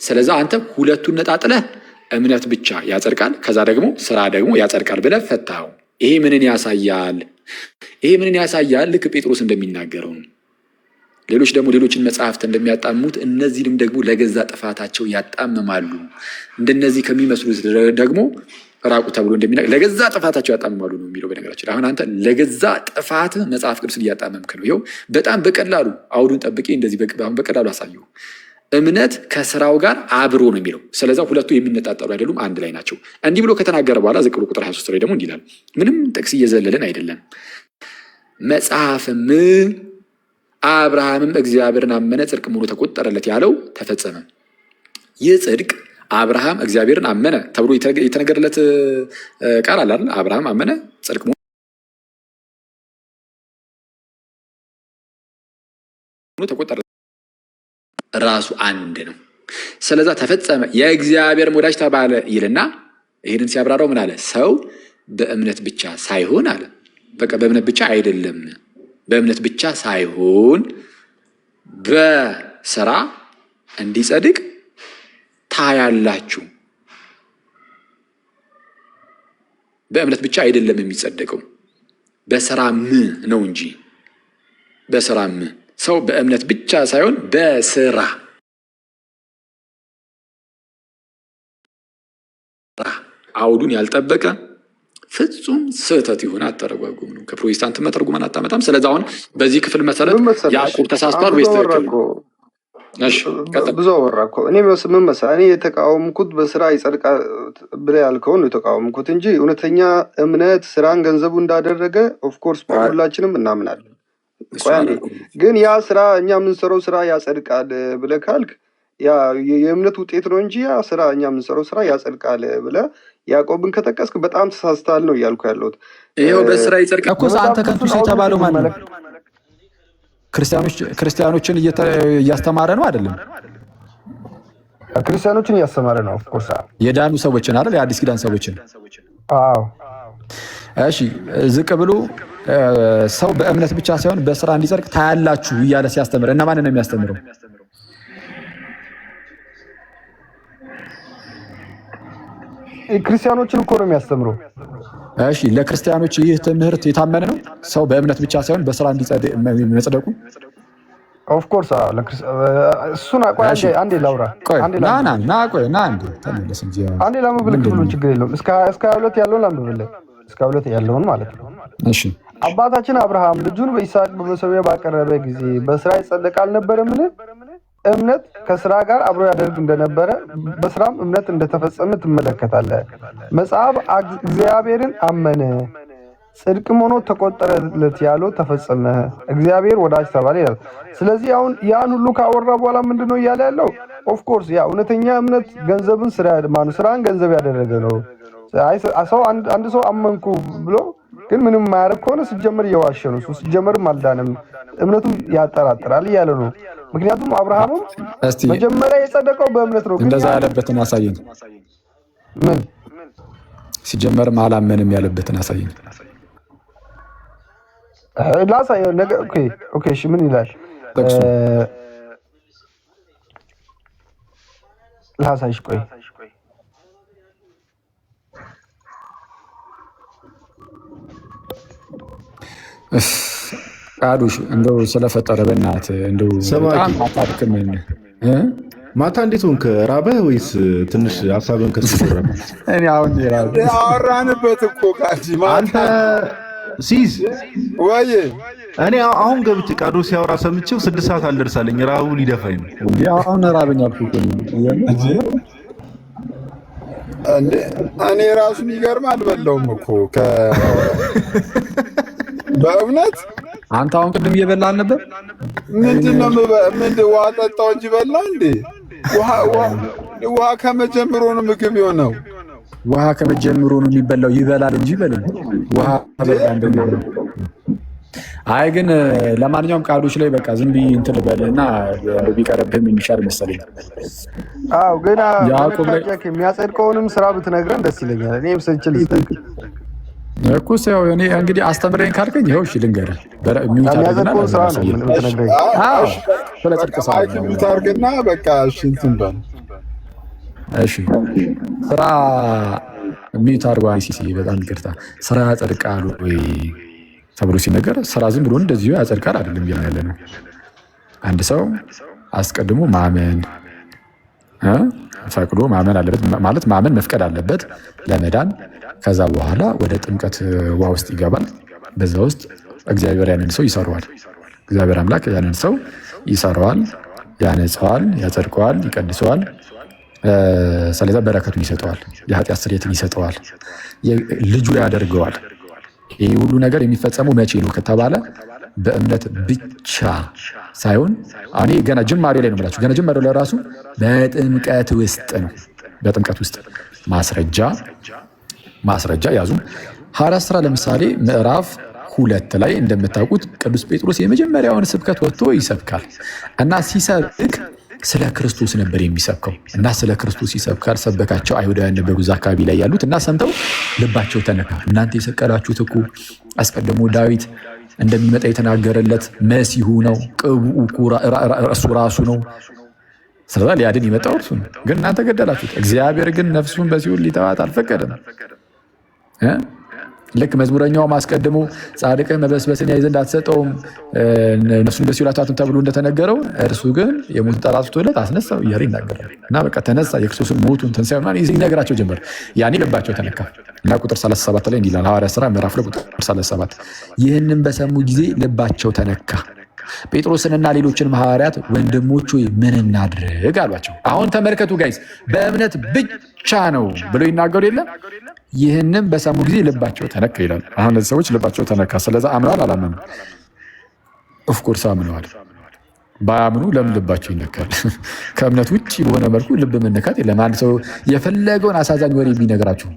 ስለዛ አንተ ሁለቱን ነጣጥለህ እምነት ብቻ ያጸድቃል ከዛ ደግሞ ስራ ደግሞ ያጸድቃል ብለህ ፈታኸው። ይሄ ምንን ያሳያል? ይሄ ምንን ያሳያል? ልክ ጴጥሮስ እንደሚናገረው ሌሎች ደግሞ ሌሎችን መጽሐፍት እንደሚያጣሙት እነዚህንም ደግሞ ለገዛ ጥፋታቸው ያጣምማሉ። እንደነዚህ ከሚመስሉት ደግሞ ራቁ ተብሎ እንደሚና ለገዛ ጥፋታቸው ያጣምማሉ ነው የሚለው። በነገራችን አሁን አንተ ለገዛ ጥፋት መጽሐፍ ቅዱስን እያጣመምክ ነው። ይኸው በጣም በቀላሉ አውዱን ጠብቄ እንደዚህ አሁን በቀላሉ አሳየው። እምነት ከስራው ጋር አብሮ ነው የሚለው። ስለዛ ሁለቱ የሚነጣጠሉ አይደሉም፣ አንድ ላይ ናቸው። እንዲህ ብሎ ከተናገረ በኋላ ዝቅ ብሎ ቁጥር 23 ላይ ደግሞ እንዲህ ይላል። ምንም ጥቅስ እየዘለልን አይደለም። መጽሐፍም አብርሃምም እግዚአብሔርን አመነ ጽድቅም ሆኖ ተቆጠረለት ያለው ተፈጸመ። ይህ ጽድቅ አብርሃም እግዚአብሔርን አመነ ተብሎ የተነገረለት ቃል አለ አይደል? አብርሃም አመነ ጽድቅ ሆኖ ተቆጠረለት ራሱ አንድ ነው። ስለዛ ተፈጸመ የእግዚአብሔር ወዳጅ ተባለ ይልና ይህንን ሲያብራራው ምን አለ? ሰው በእምነት ብቻ ሳይሆን አለ በቃ በእምነት ብቻ አይደለም፣ በእምነት ብቻ ሳይሆን በስራ እንዲጸድቅ ታያላችሁ። በእምነት ብቻ አይደለም የሚጸደቀው በስራም ነው እንጂ በስራም ሰው በእምነት ብቻ ሳይሆን በስራ አውዱን ያልጠበቀ ፍጹም ስህተት የሆነ አተረጓጉም ነው። ከፕሮቴስታንት መተርጉማን አታመጣም። ስለዚህ አሁን በዚህ ክፍል መሰረት ያዕቆብ ተሳስቷል ወይስ ትክክል ነው? ብዙ አወራ እኮ እኔ ምን መሰለህ፣ እኔ የተቃወምኩት በስራ ይጸድቃል ብለህ ያልከውን ነው የተቃወምኩት እንጂ እውነተኛ እምነት ስራን ገንዘቡ እንዳደረገ ኦፍኮርስ ሁላችንም እናምናለን። ግን ያ ስራ እኛ የምንሰራው ስራ ያጸድቃል ብለህ ካልክ ያ የእምነት ውጤት ነው እንጂ ያ ስራ እኛ የምንሰራው ስራ ያጸድቃል ብለህ ያዕቆብን ከጠቀስክ በጣም ተሳስተሃል ነው እያልኩ ያለሁት። ይኸው በስራ ይጸድቃል እኮ አንተ ከንቱስ የተባለው ማን ነው? ክርስቲያኖችን እያስተማረ ነው አይደለም? ክርስቲያኖችን እያስተማረ ነው። ኦፍኮርስ የዳኑ ሰዎችን አይደል? የአዲስ ኪዳን ሰዎችን። አዎ እሺ። ዝቅ ብሎ ሰው በእምነት ብቻ ሳይሆን በስራ እንዲጸድቅ ታያላችሁ እያለ ሲያስተምር እና ማንን ነው የሚያስተምረው? ክርስቲያኖችን እኮ ነው የሚያስተምረው። እሺ፣ ለክርስቲያኖች ይህ ትምህርት የታመነ ነው? ሰው በእምነት ብቻ ሳይሆን በስራ እንዲጸድቅ መጽደቁ? ኦፍኮርስ እሱን አንዴ ላውራ። አንዴ ላምብልክ ብሎ ችግር የለውም። እስከ 22 ያለውን ላምብልህ፣ እስከ 2 ያለውን ማለት ነው። እሺ። አባታችን አብርሃም ልጁን በይስሐቅ በመሠዊያ ባቀረበ ጊዜ በስራ ይጸደቅ አልነበረምን? እምነት ከስራ ጋር አብሮ ያደርግ እንደነበረ በስራም እምነት እንደተፈጸመ ትመለከታለህ። መጽሐፍ እግዚአብሔርን አመነ ጽድቅም ሆኖ ተቆጠረለት ያለው ተፈጸመ፣ እግዚአብሔር ወዳጅ ተባለ ይላል። ስለዚህ አሁን ያን ሁሉ ካወራ በኋላ ምንድነው እያለ ያለው? ኦፍኮርስ ያ እውነተኛ እምነት ገንዘብን ስራን ገንዘብ ያደረገ ነው። ሰው አንድ ሰው አመንኩ ብሎ ግን ምንም ማያደርግ ከሆነ ሲጀመር እየዋሸ ነው። ሲጀመርም አልዳንም፣ እምነቱ ያጠራጥራል እያለ ነው። ምክንያቱም አብርሃምም መጀመሪያ የጸደቀው በእምነት ነው። እንደዛ ያለበትን አሳየኝ። ምን ሲጀመርም አላመንም ያለበትን አሳየኝ። ላሳየው ነገ። ኦኬ እሺ፣ ምን ይላል? ላሳይሽ። ቆይ ቃዱሽ እንደው ስለፈጠረ በእናትህ እንደው በጣም አጣብቅም። ማታ እንዴት ሆንክ? ራበህ ወይስ ትንሽ ሀሳብን ከሱ ተረፈ? እኔ አሁን አወራንበት እኮ ቃጂ አንተ ሲዝ ወይ እኔ አሁን ገብቼ ቃዶ ሲያወራ ሰምቼው 6 ሰዓት አልደርሳለኝ። ራቡ ሊደፋኝ ነው። አሁን ራበኝ አልኩህ እንዴ። እኔ ራሱ የሚገርም አልበላውም እኮ በእውነት አንተ አሁን ቅድም እየበላህ አልነበር? ምንድነው? ውሃ ጠጣው እንጂ በላው እንዴ? ውሃ ከመጀመሩ ነው ምግብ የሆነው። ውሃ ከመጀመሩ ነው የሚበላው። ይበላል እንጂ ይበላል። ውሃ በላ እንደሆነ። አይ ግን ለማንኛውም ቃሎች ላይ በቃ ዝም ብዬ እንትን ልበልና ቢቀርብህም የሚሻል መሰለኝ። አዎ ግን ያዕቆብ ላይ የሚያጸድቀውንም ስራ ብትነግረን ደስ ይለኛል። እኔም ስንችል እኮ ሰው እኔ እንግዲህ አስተምረኝ ካልከኝ ይኸው እሺ ልንገርህ። የሚያጸድቀውን ስራ ነው የምትነግረኝ። አዎ ስለ ጽድቅ ስራ ታርግና በቃ እሺ እንትን በል እሺ። ስራ ሚዩት አድርጓ ሲሲ በጣም ይቅርታ። ስራ ያጸድቃል ወይ ተብሎ ሲነገር ስራ ዝም ብሎ እንደዚሁ ያጸድቃል አይደለም ያለ ነው። አንድ ሰው አስቀድሞ ማመን ፈቅዶ ማመን አለበት ማለት ማመን መፍቀድ አለበት ለመዳን። ከዛ በኋላ ወደ ጥምቀት ውሃ ውስጥ ይገባል። በዛ ውስጥ እግዚአብሔር ያንን ሰው ይሰራዋል። እግዚአብሔር አምላክ ያንን ሰው ይሰራዋል፣ ያነጻዋል፣ ያጸድቀዋል፣ ይቀድሰዋል። ስለዛ በረከቱን ይሰጠዋል፣ የኃጢአት ስርየትን ይሰጠዋል፣ ልጁ ያደርገዋል። ይህ ሁሉ ነገር የሚፈጸመው መቼ ነው ከተባለ በእምነት ብቻ ሳይሆን እኔ ገና ጅማሬ ላይ ነው የምላችሁ። ገና ጅማሬው ላይ ራሱ በጥምቀት ውስጥ ነው። በጥምቀት ውስጥ ማስረጃ ያዙ። ሐዋርያት ሥራ ለምሳሌ ምዕራፍ 2 ላይ እንደምታውቁት ቅዱስ ጴጥሮስ የመጀመሪያውን ስብከት ወጥቶ ይሰብካል እና ሲሰብክ ስለ ክርስቶስ ነበር የሚሰብከው እና ስለ ክርስቶስ ይሰብካል። ሰበካቸው። አይሁዳውያን ነበሩ እዛ አካባቢ ላይ ያሉት እና ሰምተው ልባቸው ተነካ። እናንተ የሰቀላችሁት እኮ አስቀድሞ ዳዊት እንደሚመጣ የተናገረለት መሲሁ ነው፣ ቅቡኡ እሱ ራሱ ነው። ስለዛ ሊያድን የመጣው እርሱ ነው፣ ግን እናንተ ገደላችሁት። እግዚአብሔር ግን ነፍሱን በሲኦል ሊተዋት አልፈቀደም። ልክ መዝሙረኛውም አስቀድሞ ጻድቅህ መበስበስን ያይ ዘንድ አትሰጠውም፣ ነፍሱን በሲኦል አትተዋትም ተብሎ እንደተነገረው እርሱ ግን የሞት ጠላት ትቶለት አስነሳው እያለ ይናገራል። እና በቃ ተነሳ፣ የክርስቶስን ሞቱን ትንሣኤውን ይነግራቸው ጀመር። ያኔ ልባቸው ተነካ እና ቁጥር 37 ላይ እንዲህ ይላል ሐዋርያት ሥራ ምዕራፍ 2 ቁጥር 37 ይህንን በሰሙ ጊዜ ልባቸው ተነካ። ጴጥሮስንና ሌሎችንም ሐዋርያት ወንድሞች ሆይ ምን እናድርግ አሏቸው። አሁን ተመልከቱ ጋይስ፣ በእምነት ብቻ ነው ብለው ይናገሩ የለም። ይህንም በሰሙ ጊዜ ልባቸው ተነካ ይላል። አሁን እነዚህ ሰዎች ልባቸው ተነካ። ስለዛ አምነዋል አላመኑ? ኦፍኮርስ አምነዋል። ባያምኑ ለምን ልባቸው ይነካል? ከእምነት ውጭ በሆነ መልኩ ልብ መነካት የለም። አንድ ሰው የፈለገውን አሳዛኝ ወሬ ቢነግራችሁ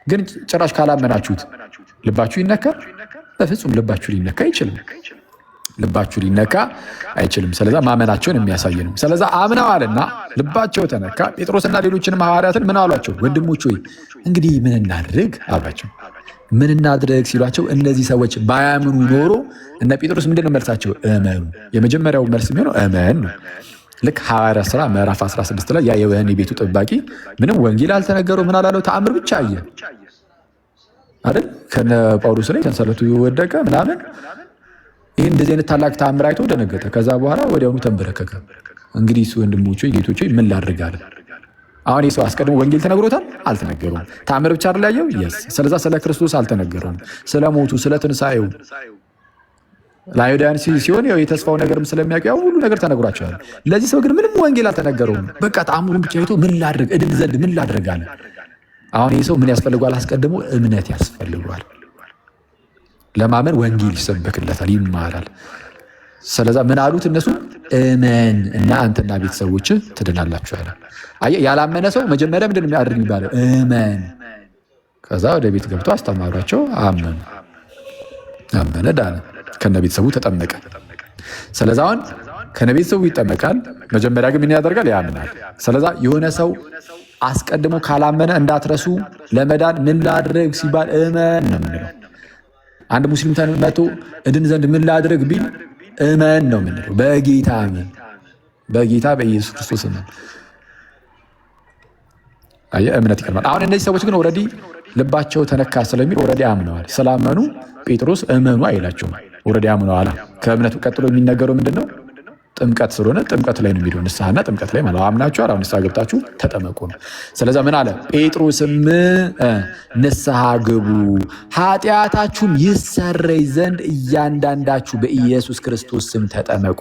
ግን ጭራሽ ካላመናችሁት ልባችሁ ይነካል? በፍጹም ልባችሁ ሊነካ አይችልም። ልባችሁ ሊነካ አይችልም። ስለዛ ማመናቸውን የሚያሳይ ነው። ስለዛ አምነዋልና ልባቸው ተነካ። ጴጥሮስና ሌሎችንም ሐዋርያትን ምን አሏቸው? ወንድሞች ሆይ እንግዲህ ምን እናድርግ አሏቸው። ምን እናድርግ ሲሏቸው እነዚህ ሰዎች ባያምኑ ኖሮ እነ ጴጥሮስ ምንድን ነው መልሳቸው? እመኑ። የመጀመሪያው መልስ የሚሆነው እመን ነው። ልክ ሐዋርያት ሥራ ምዕራፍ 16 ላይ ያ የወህኒ ቤቱ ጠባቂ ምንም ወንጌል አልተነገረው፣ ምን አላለው? ተአምር ብቻ አየ አይደል? ከነ ጳውሎስ ላይ ሰንሰለቱ ወደቀ ምናምን። ይህ እንደዚህ አይነት ታላቅ ተአምር አይቶ ደነገጠ። ከዛ በኋላ ወዲያውኑ ተንበረከከ። እንግዲህ ወንድሞቼ ጌቶቼ ምን ላድርግ አለ። አሁን ይህ ሰው አስቀድሞ ወንጌል ተነግሮታል? አልተነገረውም። ተአምር ብቻ አይደል ያየው? ስለዛ ስለ ክርስቶስ አልተነገረውም። ስለ ሞቱ፣ ስለ ትንሣኤው ለአይሁዳውያን ሲሆን ያው የተስፋው ነገርም ስለሚያውቅ ያው ሁሉ ነገር ተነግሯቸዋል። ለዚህ ሰው ግን ምንም ወንጌል አልተነገረውም። በቃ ተአምሩን ብቻ አይቶ ምን ላድርግ እድን ዘንድ ምን ላድርግ አለ። አሁን ይህ ሰው ምን ያስፈልገዋል? አስቀድሞ እምነት ያስፈልገዋል። ለማመን ወንጌል ይሰበክለታል፣ ይማራል። ስለዛ ምን አሉት እነሱ? እመን እና አንተና ቤተሰቦች ትድናላችሁ ያለ። አየህ፣ ያላመነ ሰው መጀመሪያ ምንድን ነው የሚያደርግ የሚባለው? እመን። ከዛ ወደ ቤት ገብቶ አስተማሯቸው፣ አመኑ። አመነ፣ ዳነ፣ ከነ ቤተሰቡ ተጠመቀ። ስለዛ አሁን ከነ ቤተሰቡ ይጠመቃል። መጀመሪያ ግን ምን ያደርጋል? ያምናል። ስለዛ የሆነ ሰው አስቀድሞ ካላመነ እንዳትረሱ፣ ለመዳን ምን ላድርግ ሲባል እመን ነው የምንለው። አንድ ሙስሊም መጥቶ እድን ዘንድ ምን ላድርግ ቢል እመን ነው የምንለው። በጌታ እመን፣ በጌታ በኢየሱስ ክርስቶስ እመን። አየህ፣ እምነት ይቀርማል። አሁን እነዚህ ሰዎች ግን ኦልሬዲ ልባቸው ተነካ ስለሚል ኦልሬዲ አምነዋል። ስላመኑ ጴጥሮስ እመኑ አይላቸውም። ኦልሬዲ አምነዋል። ከእምነቱ ቀጥሎ የሚነገረው ምንድን ነው? ጥምቀት ስለሆነ ጥምቀት ላይ ነው የሚለው። ንስሐና ጥምቀት ላይ ማለት አምናችኋል፣ አሁን ንስሐ ገብታችሁ ተጠመቁ ነው። ስለዛ ምን አለ ጴጥሮስም? ንስሐ ግቡ ኃጢአታችሁም ይሰረይ ዘንድ እያንዳንዳችሁ በኢየሱስ ክርስቶስ ስም ተጠመቁ፣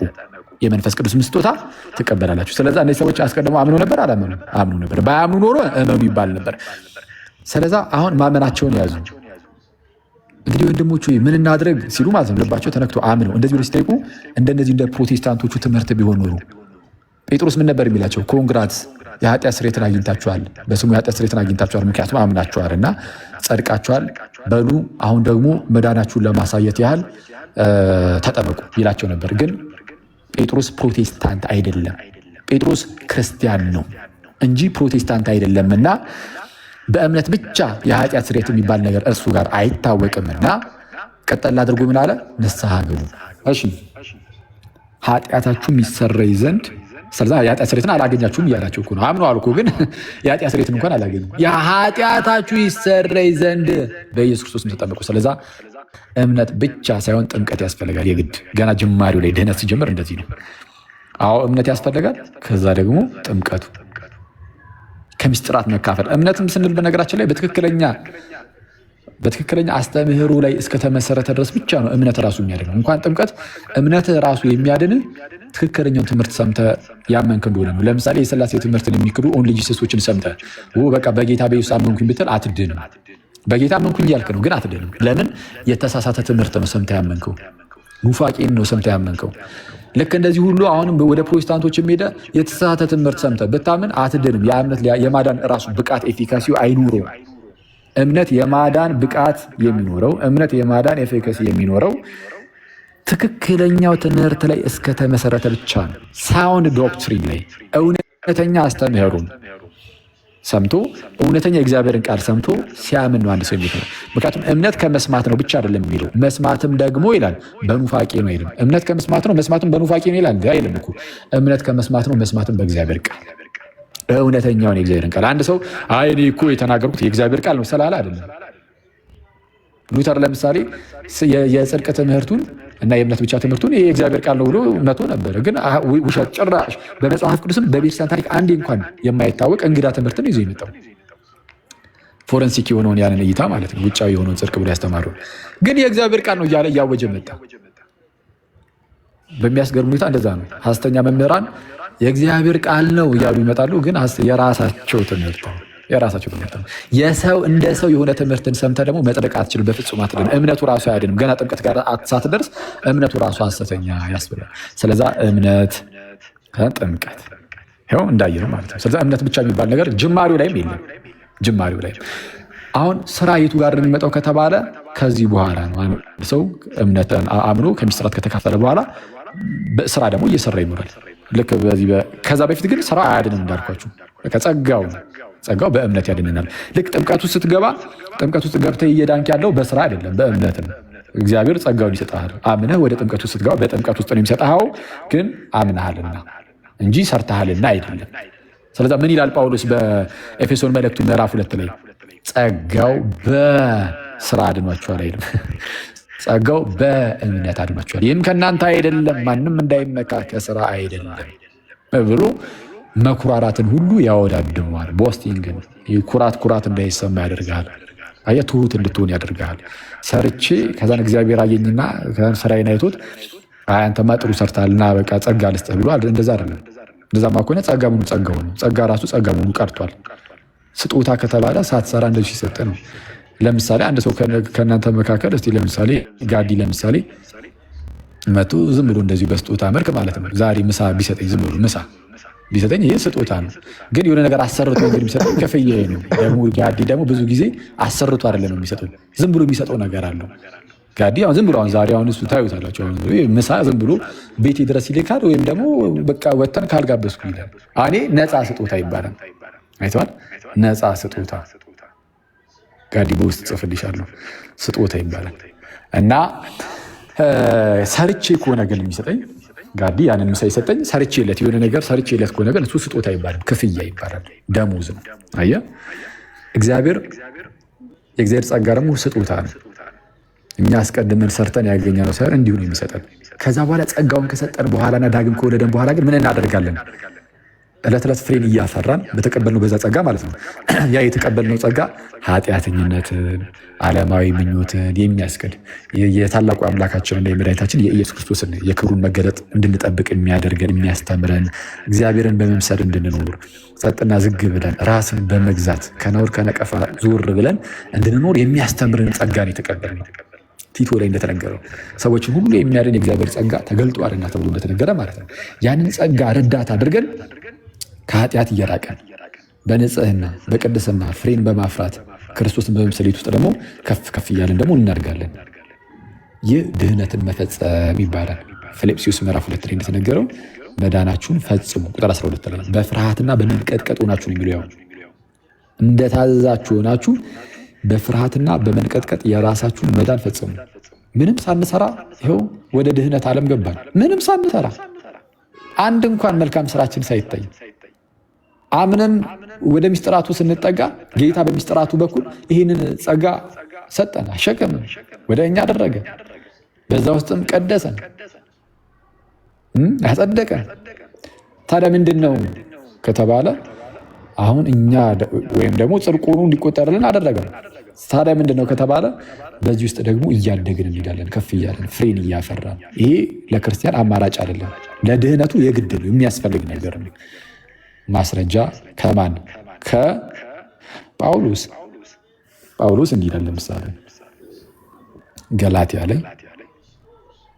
የመንፈስ ቅዱስ ስጦታ ትቀበላላችሁ። ስለዛ እነዚህ ሰዎች አስቀድመው አምነው ነበር? አላመኑ? አምነው ነበር። ባያምኑ ኖሮ እመኑ ይባል ነበር። ስለዛ አሁን ማመናቸውን ያዙ። እንግዲህ ወንድሞቹ ምን እናድርግ ሲሉ ማለት ነው ልባቸው ተነክቶ አምነው እንደዚህ ብለው ሲጠይቁ እንደነዚህ እንደ ፕሮቴስታንቶቹ ትምህርት ቢሆን ኖሮ ጴጥሮስ ምን ነበር የሚላቸው? ኮንግራትስ የኃጢአት ስርየትን አግኝታችኋል፣ በስሙ የኃጢአት ስርየትን አግኝታችኋል፣ ምክንያቱም አምናችኋል እና ጸድቃችኋል። በሉ አሁን ደግሞ መዳናችሁን ለማሳየት ያህል ተጠመቁ ይላቸው ነበር። ግን ጴጥሮስ ፕሮቴስታንት አይደለም። ጴጥሮስ ክርስቲያን ነው እንጂ ፕሮቴስታንት አይደለም እና በእምነት ብቻ የኃጢአት ስርየት የሚባል ነገር እርሱ ጋር አይታወቅምና ቀጠል አድርጎ ምን አለ? ንስሐ ግቡ። እሺ ኃጢአታችሁም ይሰረይ ዘንድ። ስለዛ የኃጢአት ስርየትን አላገኛችሁም እያላቸው እኮ ነው። አምነዋል እኮ ግን የኃጢአት ስርየትን እንኳን አላገኙም። የኃጢአታችሁ ይሰረይ ዘንድ በኢየሱስ ክርስቶስ ተጠመቁ። ስለዛ እምነት ብቻ ሳይሆን ጥምቀት ያስፈልጋል የግድ። ገና ጅማሬው ላይ ድህነት ሲጀምር እንደዚህ ነው። አዎ እምነት ያስፈልጋል። ከዛ ደግሞ ጥምቀቱ ከምስጢራት መካፈል። እምነትም ስንል በነገራችን ላይ በትክክለኛ አስተምህሮ ላይ እስከተመሰረተ ድረስ ብቻ ነው እምነት ራሱ የሚያድን። እንኳን ጥምቀት እምነት ራሱ የሚያድን ትክክለኛውን ትምህርት ሰምተ ያመንክ እንደሆነ ነው። ለምሳሌ የሥላሴ ትምህርትን የሚክዱ ኦንሊ ጂሰሶችን ሰምተ በቃ በጌታ በኢየሱስ አመንኩኝ ብትል አትድንም። በጌታ አመንኩኝ እያልክ ነው ግን አትድንም። ለምን? የተሳሳተ ትምህርት ነው ሰምተ ያመንከው፣ ኑፋቄን ነው ሰምተ ያመንከው። ልክ እንደዚህ ሁሉ አሁንም ወደ ፕሮቴስታንቶች ሄደ የተሳሳተ ትምህርት ሰምተ ብታምን አትድንም። ያ እምነት የማዳን ራሱ ብቃት ኤፊካሲው አይኖረውም። እምነት የማዳን ብቃት የሚኖረው እምነት የማዳን ኤፊካሲ የሚኖረው ትክክለኛው ትምህርት ላይ እስከተመሰረተ ብቻ ነው። ሳውንድ ዶክትሪን ላይ እውነተኛ አስተምህሮን ሰምቶ እውነተኛ የእግዚአብሔርን ቃል ሰምቶ ሲያምን ነው አንድ ሰው የሚሆነው። ምክንያቱም እምነት ከመስማት ነው ብቻ አይደለም የሚለው መስማትም ደግሞ ይላል በኑፋቄ ነው አይደለም። እምነት ከመስማት ነው መስማትም በኑፋቄ ነው ይላል አይደለም እኮ። እምነት ከመስማት ነው መስማትም በእግዚአብሔር ቃል እውነተኛውን የእግዚአብሔርን ቃል። አንድ ሰው አይ እኔ እኮ የተናገርኩት የእግዚአብሔር ቃል ነው ስላለ አይደለም። ሉተር ለምሳሌ የጽድቅ ትምህርቱን እና የእምነት ብቻ ትምህርቱን ይሄ የእግዚአብሔር ቃል ነው ብሎ መቶ ነበረ። ግን ውሸት ጭራሽ በመጽሐፍ ቅዱስም በቤተክርስቲያን ታሪክ አንዴ እንኳን የማይታወቅ እንግዳ ትምህርትን ይዞ የመጣው ፎረንሲክ የሆነውን ያንን እይታ ማለት ነው፣ ውጫዊ የሆነውን ጽድቅ ብሎ ያስተማሩ ግን የእግዚአብሔር ቃል ነው እያለ እያወጀ መጣ። በሚያስገርም ሁኔታ እንደዛ ነው። ሐሰተኛ መምህራን የእግዚአብሔር ቃል ነው እያሉ ይመጣሉ፣ ግን የራሳቸው ትምህርት ነው። የሰው እንደ ሰው የሆነ ትምህርትን ሰምተ ደግሞ መጽደቅ አትችልም፣ በፍጹም አትድንም። እምነቱ ራሱ አያድንም። ገና ጥምቀት ጋር ሳትደርስ እምነቱ ራሱ ሐሰተኛ ያስብላል። ስለዛ እምነት ጥምቀት ይኸው እንዳየነው ማለት ነው። ስለዛ እምነት ብቻ የሚባል ነገር ጅማሬው ላይም የለም። ጅማሬው ላይ አሁን ስራ የቱ ጋር የሚመጣው ከተባለ ከዚህ በኋላ ነው። አንድ ሰው እምነትን አምኖ ከምስጢራት ከተካፈለ በኋላ በስራ ደግሞ እየሰራ ይኖራል። ልክ በዚህ ከዛ በፊት ግን ስራ አያድንም እንዳልኳችሁ ጸጋው በእምነት ያድነናል። ልክ ጥምቀቱ ስትገባ ጥምቀቱ ውስጥ ገብተህ እየዳንክ ያለው በስራ አይደለም በእምነት ነው። እግዚአብሔር ጸጋውን ይሰጣል። አምነህ ወደ ጥምቀቱ ስትገባ በጥምቀቱ ውስጥ ነው የሚሰጠው፣ ግን አምነሃልና እንጂ ሰርተሃልና አይደለም። ስለዛ ምን ይላል ጳውሎስ በኤፌሶን መልእክቱ ምዕራፍ 2 ላይ ጸጋው በስራ አድኗችኋል አይልም። ጸጋው በእምነት አድኗችኋል፣ ይህም ከእናንተ አይደለም፣ ማንም እንዳይመካ ከስራ አይደለም ብሎ መኩራራትን ሁሉ ያወዳድመዋል። ቦስቲንግን ኩራት እንዳይሰማ ያደርጋል። አየህ፣ ትሁት እንድትሆን ያደርጋል። ሰርቼ ከዛን እግዚአብሔር አየኝና ስራዬን አይቶት አንተማ ጥሩ ሰርታልና በቃ ጸጋ ልስጥህ ብሎ እንደዛ አይደለም። እንደዛማ ከሆነ ጸጋ ምኑ ጸጋው ነው። ጸጋ ራሱ ጸጋ ምኑ ቀርቷል። ስጦታ ከተባለ ሳትሰራ እንደዚህ ሲሰጥ ነው። ለምሳሌ አንድ ሰው ከእናንተ መካከል እስቲ ለምሳሌ ጋዲ ለምሳሌ መቶ ዝም ብሎ እንደዚህ በስጦታ መልክ ማለት ነው ዛሬ ምሳ ቢሰጠኝ ዝም ብሎ ምሳ ቢሰጠኝ ይሄ ስጦታ ነው። ግን የሆነ ነገር አሰርቶ እንግዲህ የሚሰጠው ከፍዬ ነው። ደግሞ ጋዲ ደግሞ ብዙ ጊዜ አሰርቶ አይደለም ነው የሚሰጠው፣ ዝም ብሎ የሚሰጠው ነገር አለው። ጋዲ አሁን ዝም ብሎ ዛሬ እሱ ታዩታላችሁ ምሳ ዝም ብሎ ቤቴ ድረስ ይልካል፣ ወይም ደግሞ በቃ ወተን ካልጋበዝኩ ይላል። እኔ ነፃ ስጦታ ይባላል። አይተዋል? ነፃ ስጦታ ጋዲ በውስጥ ጽፍልሻለሁ፣ ስጦታ ይባላል። እና ሰርቼ ከሆነ ግን የሚሰጠኝ ጋዲ ያንን ምሳ ይሰጠኝ ሰርቼለት የሆነ ነገር ሰርቼለት ከሆነ ግን እሱ ስጦታ ይባላል፣ ክፍያ ይባላል፣ ደሞዝ ነው። አየህ፣ የእግዚአብሔር ጸጋ ደግሞ ስጦታ ነው። እኛ አስቀድመን ሰርተን ያገኘነው ሳይሆን እንዲሁ ነው የሚሰጠን። ከዛ በኋላ ጸጋውን ከሰጠን በኋላና ዳግም ከወለደን በኋላ ግን ምን እናደርጋለን? ዕለት ዕለት ፍሬን እያፈራን በተቀበልነው በዛ ጸጋ ማለት ነው። ያ የተቀበልነው ጸጋ ኃጢአተኝነትን፣ ዓለማዊ ምኞትን የሚያስክድ የታላቁ አምላካችንና የመድኃኒታችን የኢየሱስ ክርስቶስን የክብሩን መገለጥ እንድንጠብቅ የሚያደርገን የሚያስተምረን፣ እግዚአብሔርን በመምሰል እንድንኖር ጸጥና ዝግ ብለን ራስን በመግዛት ከነውር ከነቀፋ ዞር ብለን እንድንኖር የሚያስተምርን ጸጋን የተቀበልነው። ቲቶ ላይ እንደተነገረው ሰዎችን ሁሉ የሚያድን የእግዚአብሔር ጸጋ ተገልጧልና ተብሎ እንደተነገረ ማለት ነው። ያንን ጸጋ ረዳት አድርገን ከኃጢአት እየራቀን በንጽህና በቅድስና ፍሬን በማፍራት ክርስቶስን በመምሰል ውስጥ ደግሞ ከፍ ከፍ እያለን ደግሞ እናድጋለን። ይህ ድህነትን መፈጸም ይባላል። ፊልጵስዩስ ምዕራፍ 2 ላይ እንደተነገረው መዳናችሁን ፈጽሙ፣ ቁጥር 12 ላይ በፍርሃትና በመንቀጥቀጥ ሆናችሁ ነው የሚለው። ያው እንደታዘዛችሁ ሆናችሁ በፍርሃትና በመንቀጥቀጥ የራሳችሁን መዳን ፈጽሙ። ምንም ሳንሰራ ይኸው ወደ ድህነት ዓለም ገባን። ምንም ሳንሰራ አንድ እንኳን መልካም ስራችን ሳይታይ አምነን ወደ ምስጢራቱ ስንጠጋ ጌታ በምስጢራቱ በኩል ይህንን ጸጋ ሰጠን፣ አሸከመን፣ ወደ እኛ አደረገ። በዛ ውስጥም ቀደሰን፣ አጸደቀን። ታዲያ ምንድን ነው ከተባለ አሁን እኛ ወይም ደግሞ ጽድቁኑ እንዲቆጠርልን አደረገ። ታዲያ ምንድን ነው ከተባለ በዚህ ውስጥ ደግሞ እያደግን እንሄዳለን፣ ከፍ እያለን ፍሬን እያፈራን። ይሄ ለክርስቲያን አማራጭ አይደለም፣ ለድህነቱ የግድ ነው፣ የሚያስፈልግ ነገር ነው። ማስረጃ ከማን? ከጳውሎስ። ጳውሎስ እንዲህ ይላል። ለምሳሌ ገላትያ ላይ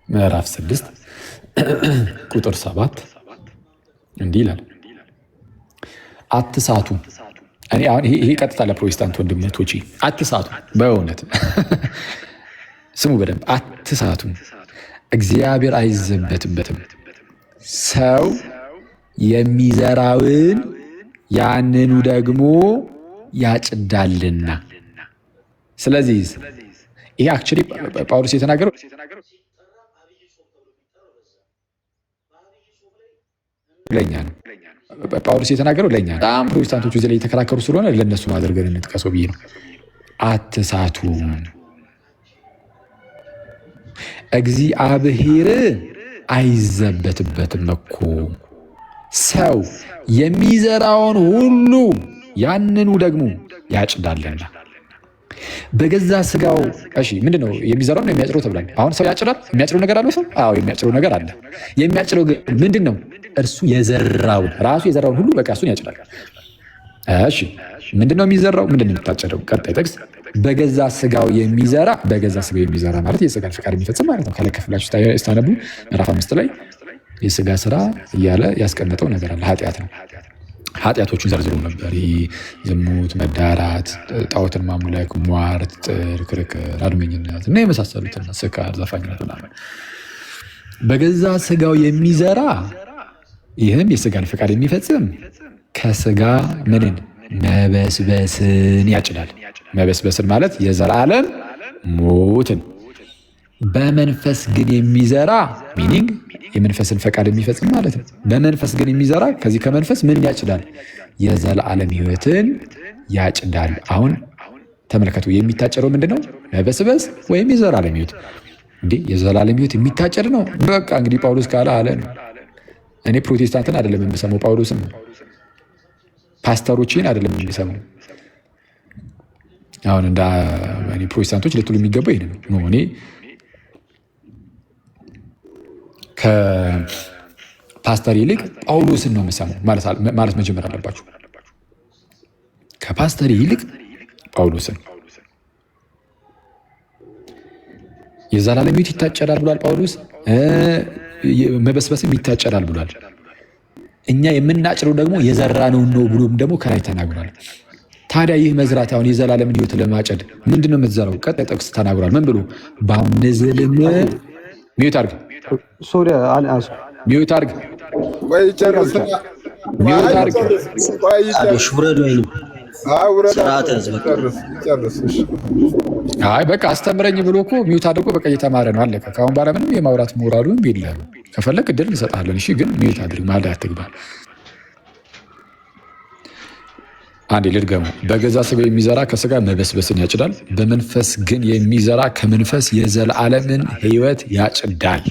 ምዕራፍ 6 ቁጥር 7 እንዲህ ይላል፣ አትሳቱ። እኔ አሁን ይሄ ቀጥታ ለፕሮቴስታንት ወንድሞቼ አትሳቱ። በእውነት ስሙ በደንብ አትሳቱ። እግዚአብሔር አይዘበትበትም። ሰው የሚዘራውን ያንኑ ደግሞ ያጭዳልና። ስለዚህ ይሄ አክቹዋሊ ጳውሎስ የተናገረው ለኛ ነው። ጳውሎስ የተናገረው ለኛ ነው። በጣም ፕሮቴስታንቶቹ እዚህ ላይ የተከራከሩ ስለሆነ ለእነሱ አድርገን እንጥቀሰው ብዬ ነው። አትሳቱ፣ እግዚአብሔር አይዘበትበትም እኮ ሰው የሚዘራውን ሁሉ ያንኑ ደግሞ ያጭዳልና። በገዛ ስጋው እሺ፣ ምንድን ነው የሚዘራው ነው የሚያጭደው ተብሏል። አሁን ሰው ያጭዳል። የሚያጭደው ነገር አለው ሰው? አዎ የሚያጭደው ነገር አለ። የሚያጭደው ምንድን ነው? እርሱ የዘራውን ራሱ የዘራውን ሁሉ በቃ እሱን ያጭዳል። እሺ ምንድን ነው የሚዘራው? ምንድን ነው የሚታጨደው? ቀጣይ ጥቅስ በገዛ ስጋው የሚዘራ። በገዛ ስጋው የሚዘራ ማለት የስጋን ፈቃድ የሚፈጽም ማለት ነው። ከላይ ከፍላችሁ ስታነቡ ምዕራፍ 5 ላይ የስጋ ስራ እያለ ያስቀመጠው ነገር አለ። ኃጢአት ነው። ኃጢአቶቹን ዘርዝሮ ነበር። ዝሙት፣ መዳራት፣ ጣዖትን ማምለክ፣ ሟርት፣ ጥል፣ ክርክር፣ አድመኝነት እና የመሳሰሉትን፣ ስካር፣ ዘፋኝነት ምናምን። በገዛ ስጋው የሚዘራ ይህም የስጋን ፈቃድ የሚፈጽም ከስጋ ምንን? መበስበስን ያጭዳል። መበስበስን ማለት የዘላለም ሞትን። በመንፈስ ግን የሚዘራ ሚኒንግ የመንፈስን ፈቃድ የሚፈጽም ማለት ነው። በመንፈስ ግን የሚዘራ ከዚህ ከመንፈስ ምን ያጭዳል? የዘላለም ሕይወትን ያጭዳል። አሁን ተመልከቱ፣ የሚታጨደው ምንድነው? መበስበስ ወይም የዘላለም ሕይወት። እንዴ የዘላለም ሕይወት የሚታጨድ ነው። በቃ እንግዲህ ጳውሎስ ካለ አለ ነው። እኔ ፕሮቴስታንትን አይደለም የምሰማው፣ ጳውሎስን ፓስተሮችን አይደለም የሚሰማው። አሁን እንደ እኔ ፕሮቴስታንቶች ልትሉ የሚገባው ይሄን ነው። እኔ ከፓስተር ይልቅ ጳውሎስን ነው የምሰማው ማለት መጀመር አለባችሁ። ከፓስተር ይልቅ ጳውሎስን። የዘላለም ሕይወት ይታጨዳል ብሏል ጳውሎስ። መበስበስም ይታጨዳል ብሏል። እኛ የምናጭረው ደግሞ የዘራነውን ነው ብሎም ደግሞ ከላይ ተናግሯል። ታዲያ ይህ መዝራት አሁን የዘላለም ሕይወት ለማጨድ ምንድን ነው የምትዘራው? ቀጣይ ጥቅስ ተናግሯል። ምን ብሎ? ባንዝልም ሚዩት አድርግ፣ ሚዩት አድርግ፣ ሚዩት አድርግ። አይ በቃ አስተምረኝ ብሎ እኮ ሚዩት አድርጎ በቃ እየተማረ ነው። አለቀ። ከአሁን በኋላ ምንም የማውራት ሞራሉን የለም። ከፈለግ እድል እንሰጣለን። እሺ ግን ሚዩት አድርግ ማለት አትግባ። አንዴ ልድገሙ። በገዛ ስጋ የሚዘራ ከስጋ መበስበስን ያጭዳል፣ በመንፈስ ግን የሚዘራ ከመንፈስ የዘላለምን ሕይወት ያጭዳል።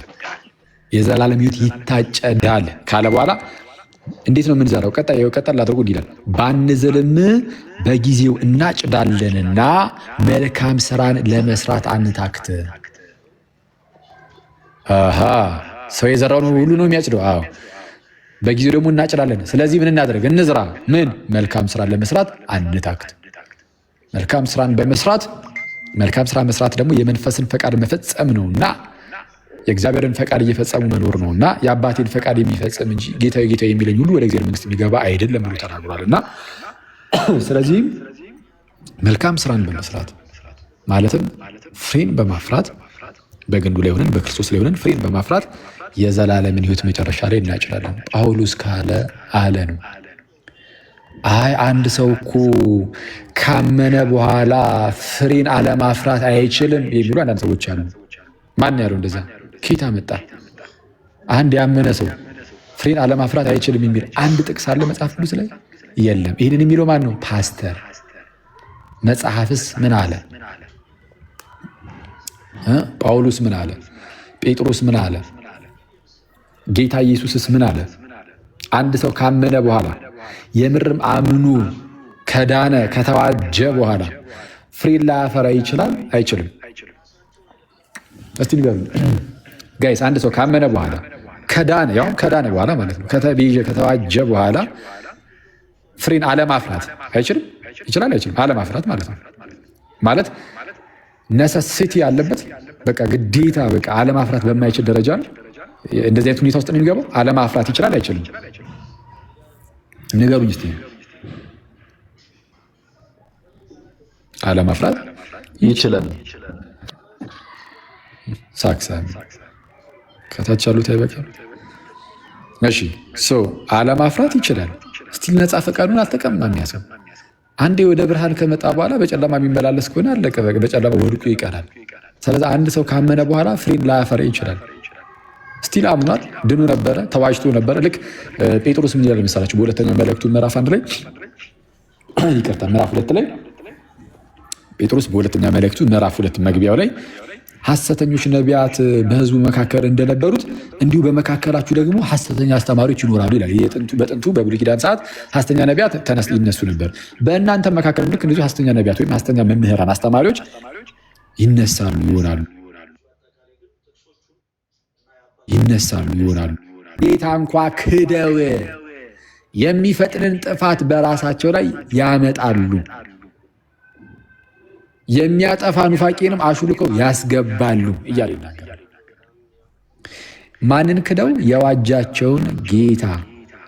የዘላለም ሕይወት ይታጨዳል ካለ በኋላ እንዴት ነው የምንዘራው? ቀጠል አድርጎ እንዲህ ይላል፣ ባንዝልም በጊዜው እናጭዳለንና መልካም ስራን ለመስራት አንታክት። ሰው የዘራውን ሁሉ ነው የሚያጭደው። አዎ በጊዜው ደግሞ እናጭዳለን። ስለዚህ ምን እናድርግ? እንዝራ። ምን? መልካም ስራን ለመስራት አንታክት። መልካም ስራን በመስራት መልካም ስራ መስራት ደግሞ የመንፈስን ፈቃድ መፈጸም ነውና የእግዚአብሔርን ፈቃድ እየፈጸሙ መኖር ነውና የአባቴን ፈቃድ የሚፈጽም እንጂ ጌታዬ ጌታዬ የሚለኝ ሁሉ ወደ እግዚአብሔር መንግስት የሚገባ አይደለም ብሎ ተናግሯልና ስለዚህም መልካም ስራን በመስራት ማለትም ፍሬን በማፍራት በግንዱ ላይ ሆነን በክርስቶስ ላይ ሆነን ፍሬን በማፍራት የዘላለምን ሕይወት መጨረሻ ላይ እናጭዳለን። ጳውሎስ ካለ አለ ነው። አይ አንድ ሰው እኮ ካመነ በኋላ ፍሬን አለማፍራት አይችልም የሚሉ አንዳንድ ሰዎች አሉ። ማን ያለው እንደዛ? ኬታ መጣ? አንድ ያመነ ሰው ፍሬን አለማፍራት አይችልም የሚል አንድ ጥቅስ አለ መጽሐፍ ቅዱስ ላይ? የለም። ይህንን የሚለው ማን ነው? ፓስተር። መጽሐፍስ ምን አለ? ጳውሎስ ምን አለ? ጴጥሮስ ምን አለ? ጌታ ኢየሱስስ ምን አለ? አንድ ሰው ካመነ በኋላ የምርም አምኑ ከዳነ ከተዋጀ በኋላ ፍሬን ላያፈራ ይችላል አይችልም? እስቲ ንገሩ ጋይስ። አንድ ሰው ካመነ በኋላ ከዳነ በኋላ ማለት ነው ከተዋጀ በኋላ ፍሬን አለማፍራት አይችልም? ይችላል አይችልም? አለማፍራት ማለት ነው። ማለት ነሰሲቲ ያለበት በቃ ግዴታ በቃ አለማፍራት በማይችል ደረጃ እንደዚህ አይነት ሁኔታ ውስጥ ነው የሚገባው። አለማፍራት ይችላል አይችልም? ንገሩኝ እስቲ። አለማፍራት ይችላል። ሳክሳ ከታች ያሉት አይበቃም? እሺ አለማፍራት ይችላል። ስቲል ነፃ ፈቃዱን አልተቀማም። ያሰው አንዴ ወደ ብርሃን ከመጣ በኋላ በጨለማ የሚመላለስ ከሆነ አለቀ፣ በጨለማ ወድቆ ይቀራል። ስለዚህ አንድ ሰው ካመነ በኋላ ፍሬን ላያፈራ ይችላል። ስቲል አምኗል፣ ድኑ ነበረ፣ ተዋጅቶ ነበረ። ልክ ጴጥሮስ ምን ይላል መሰላችሁ? በሁለተኛው መልእክቱ ምዕራፍ 1 ላይ ይቅርታ፣ ምዕራፍ 2 ላይ ጴጥሮስ በሁለተኛ መልእክቱ ምዕራፍ 2 መግቢያው ላይ ሐሰተኞች ነቢያት በሕዝቡ መካከል እንደነበሩት እንዲሁ በመካከላችሁ ደግሞ ሐሰተኛ አስተማሪዎች ይኖራሉ ይላል። በጥንቱ በብሉይ ኪዳን ሰዓት ሐሰተኛ ነቢያት ይነሱ ነበር። በእናንተ መካከል ልክ እንደዚሁ ሐሰተኛ ነቢያት ወይም ሐሰተኛ መምህራን አስተማሪዎች ይነሳሉ ይሆናሉ። ጌታ እንኳ ክደው የሚፈጥንን ጥፋት በራሳቸው ላይ ያመጣሉ፣ የሚያጠፋ ኑፋቄንም አሹልከው ያስገባሉ እያለ ይናገራል። ማንን ክደው? የዋጃቸውን ጌታ።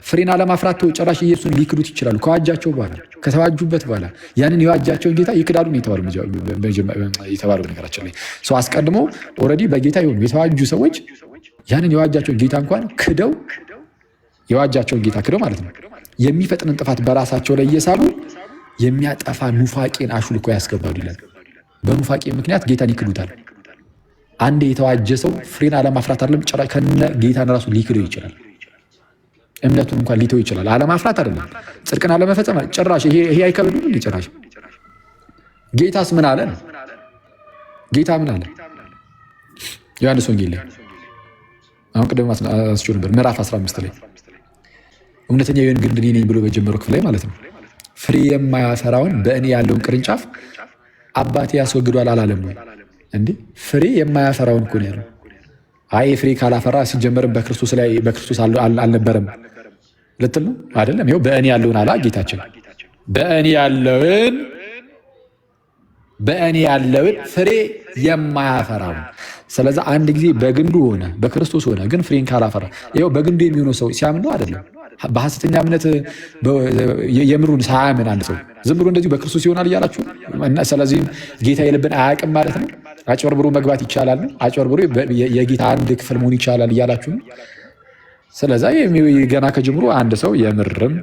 ፍሬን አለማፍራት ጭራሽ ኢየሱስን ሊክዱት ይችላሉ። ከዋጃቸው በኋላ ከተዋጁበት በኋላ ያንን የዋጃቸውን ጌታ ይክዳሉ የተባለው ነገራችን ላይ ሰው አስቀድሞ ኦልሬዲ በጌታ የሆኑ የተዋጁ ሰዎች ያንን የዋጃቸውን ጌታ እንኳን ክደው የዋጃቸውን ጌታ ክደው ማለት ነው የሚፈጥንን ጥፋት በራሳቸው ላይ እየሳቡ የሚያጠፋ ኑፋቄን አሹልኮ ያስገባሉ ይላል። በኑፋቄ ምክንያት ጌታን ይክዱታል። አንድ የተዋጀ ሰው ፍሬን አለማፍራት አይደለም ጭራሽ ከነ ጌታን ራሱ ሊክደው ይችላል። እምነቱን እንኳን ሊተው ይችላል። አለማፍራት አይደለም ጽድቅን አለመፈጸም ጭራሽ ይሄ አይከብድም እንዴ? ጭራሽ ጌታስ ምን አለ? ጌታ ምን አለ? ዮሐንስ ወንጌል ላይ አሁን ቅድም አስቸው ነበር ምዕራፍ 15 ላይ እውነተኛ የወይን ግንድ እኔ ነኝ ብሎ በጀመረው ክፍል ላይ ማለት ነው ፍሬ የማያፈራውን በእኔ ያለውን ቅርንጫፍ አባቴ ያስወግዷል አላለም ወይ እንዴ? ፍሬ የማያፈራውን እኮ ነው ያለው። አይ ፍሬ ካላፈራ ሲጀመርም በክርስቶስ አልነበረም ልትል ነው አይደለም? ይኸው በእኔ ያለውን አላ ጌታችን በእኔ ያለውን ፍሬ የማያፈራውን። ስለዚህ አንድ ጊዜ በግንዱ ሆነ በክርስቶስ ሆነ፣ ግን ፍሬን ካላፈራ ይኸው በግንዱ የሚሆነው ሰው ሲያምን ነው አይደለም? በሐሰተኛ እምነት የምሩን ሳያምን አንድ ሰው ዝም ብሎ እንደዚሁ በክርስቶስ ይሆናል እያላችሁ፣ ስለዚህም ጌታ የልብን አያውቅም ማለት ነው። አጭበርብሮ መግባት ይቻላል ነው፣ አጭበርብሮ የጌታ አንድ ክፍል መሆን ይቻላል እያላችሁ ነው። ስለዛ ገና ከጅምሩ አንድ ሰው የምርም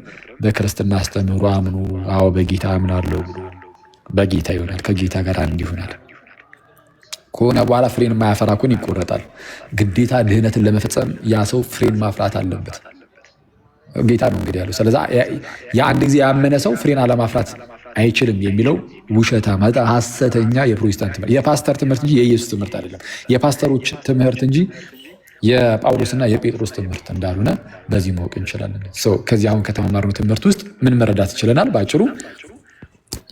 በክርስትና አስተምህሮ አምኖ አዎ በጌታ አምናለሁ ብሎ በጌታ ይሆናል፣ ከጌታ ጋር አንድ ይሆናል ከሆነ በኋላ ፍሬን የማያፈራ ከሆነ ይቆረጣል። ግዴታ ድህነትን ለመፈጸም ያ ሰው ፍሬን ማፍራት አለበት። ጌታ ነው እንግዲህ ያለው። ስለዚህ የአንድ ጊዜ ያመነ ሰው ፍሬን አለማፍራት አይችልም የሚለው ውሸታ ማለት ሐሰተኛ የፕሮቴስታንት ትምህርት፣ የፓስተር ትምህርት እንጂ የኢየሱስ ትምህርት አይደለም። የፓስተሮች ትምህርት እንጂ የጳውሎስና የጴጥሮስ ትምህርት እንዳልሆነ በዚህ ማወቅ እንችላለን። ከዚህ አሁን ከተማማርነው ትምህርት ውስጥ ምን መረዳት ይችለናል? ባጭሩ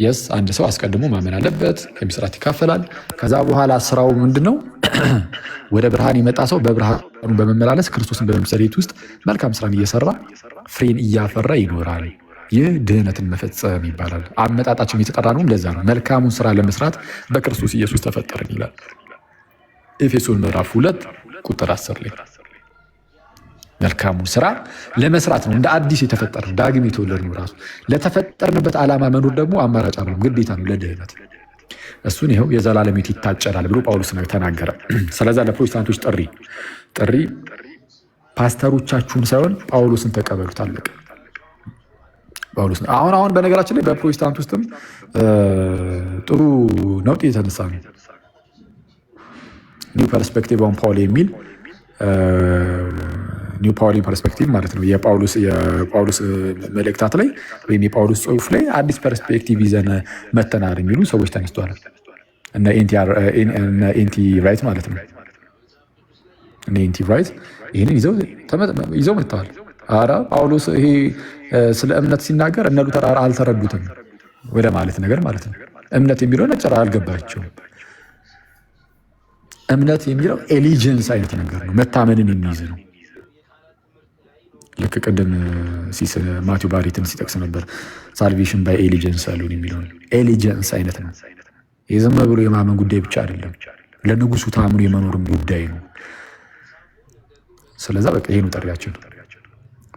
የስ አንድ ሰው አስቀድሞ ማመን አለበት፣ ከምስራት ይካፈላል። ከዛ በኋላ ስራው ምንድነው? ወደ ብርሃን የመጣ ሰው በብርሃኑ በመመላለስ ክርስቶስን በመምሰሌት ውስጥ መልካም ስራን እየሰራ ፍሬን እያፈራ ይኖራል። ይህ ድህነትን መፈጸም ይባላል። አመጣጣችን የተጠራ ነው ለዛ ነው። መልካሙን ስራ ለመስራት በክርስቶስ ኢየሱስ ተፈጠርን ይላል ኤፌሶን ምዕራፍ 2 ቁጥር 10 ላይ መልካሙን ስራ ለመስራት ነው እንደ አዲስ የተፈጠረ ዳግም የተወለድ ነው። ራሱ ለተፈጠርንበት ዓላማ መኖር ደግሞ አማራጭ አይደለም፣ ግዴታ ነው ለድህነት። እሱን ይኸው የዘላለም ሕይወት ይታጨዳል ብሎ ጳውሎስ ነው ተናገረ። ስለዛ ለፕሮቴስታንቶች ጥሪ ፓስተሮቻችሁን ሳይሆን ጳውሎስን ተቀበሉት፣ አለቀ። ጳውሎስ ነው። አሁን በነገራችን ላይ በፕሮቴስታንት ውስጥም ጥሩ ነውጥ የተነሳ ነው። ኒው ፐርስፔክቲቭ ኦን ፓውል የሚል ኒው ፓውሊን ፐርስፔክቲቭ ማለት ነው። የጳውሎስ መልእክታት ላይ ወይም የጳውሎስ ጽሑፍ ላይ አዲስ ፐርስፔክቲቭ ይዘን መተናል የሚሉ ሰዎች ተነስተዋል። እነ ኤንቲ ራይት ማለት ነው። እነ ኤንቲ ራይት ይህንን ይዘው መጥተዋል። ኧረ ጳውሎስ ይሄ ስለ እምነት ሲናገር እነ ሉተር አልተረዱትም ወደ ማለት ነገር ማለት ነው። እምነት የሚለው ነጭራ አልገባቸውም። እምነት የሚለው ኤሊጀንስ አይነት ነገር ነው፣ መታመንን የሚይዝ ነው። ልክ ቅድም ማቴው ባሪትን ሲጠቅስ ነበር ሳልቬሽን ባይ ኤሊጀንስ አሉን የሚለውን ኤሊጀንስ አይነት ነው። የዘመ ብሎ የማመን ጉዳይ ብቻ አይደለም፣ ለንጉሱ ታምኖ የመኖርም ጉዳይ ነው። ስለዛ በቃ ይሄ ነው ጥሪያችን።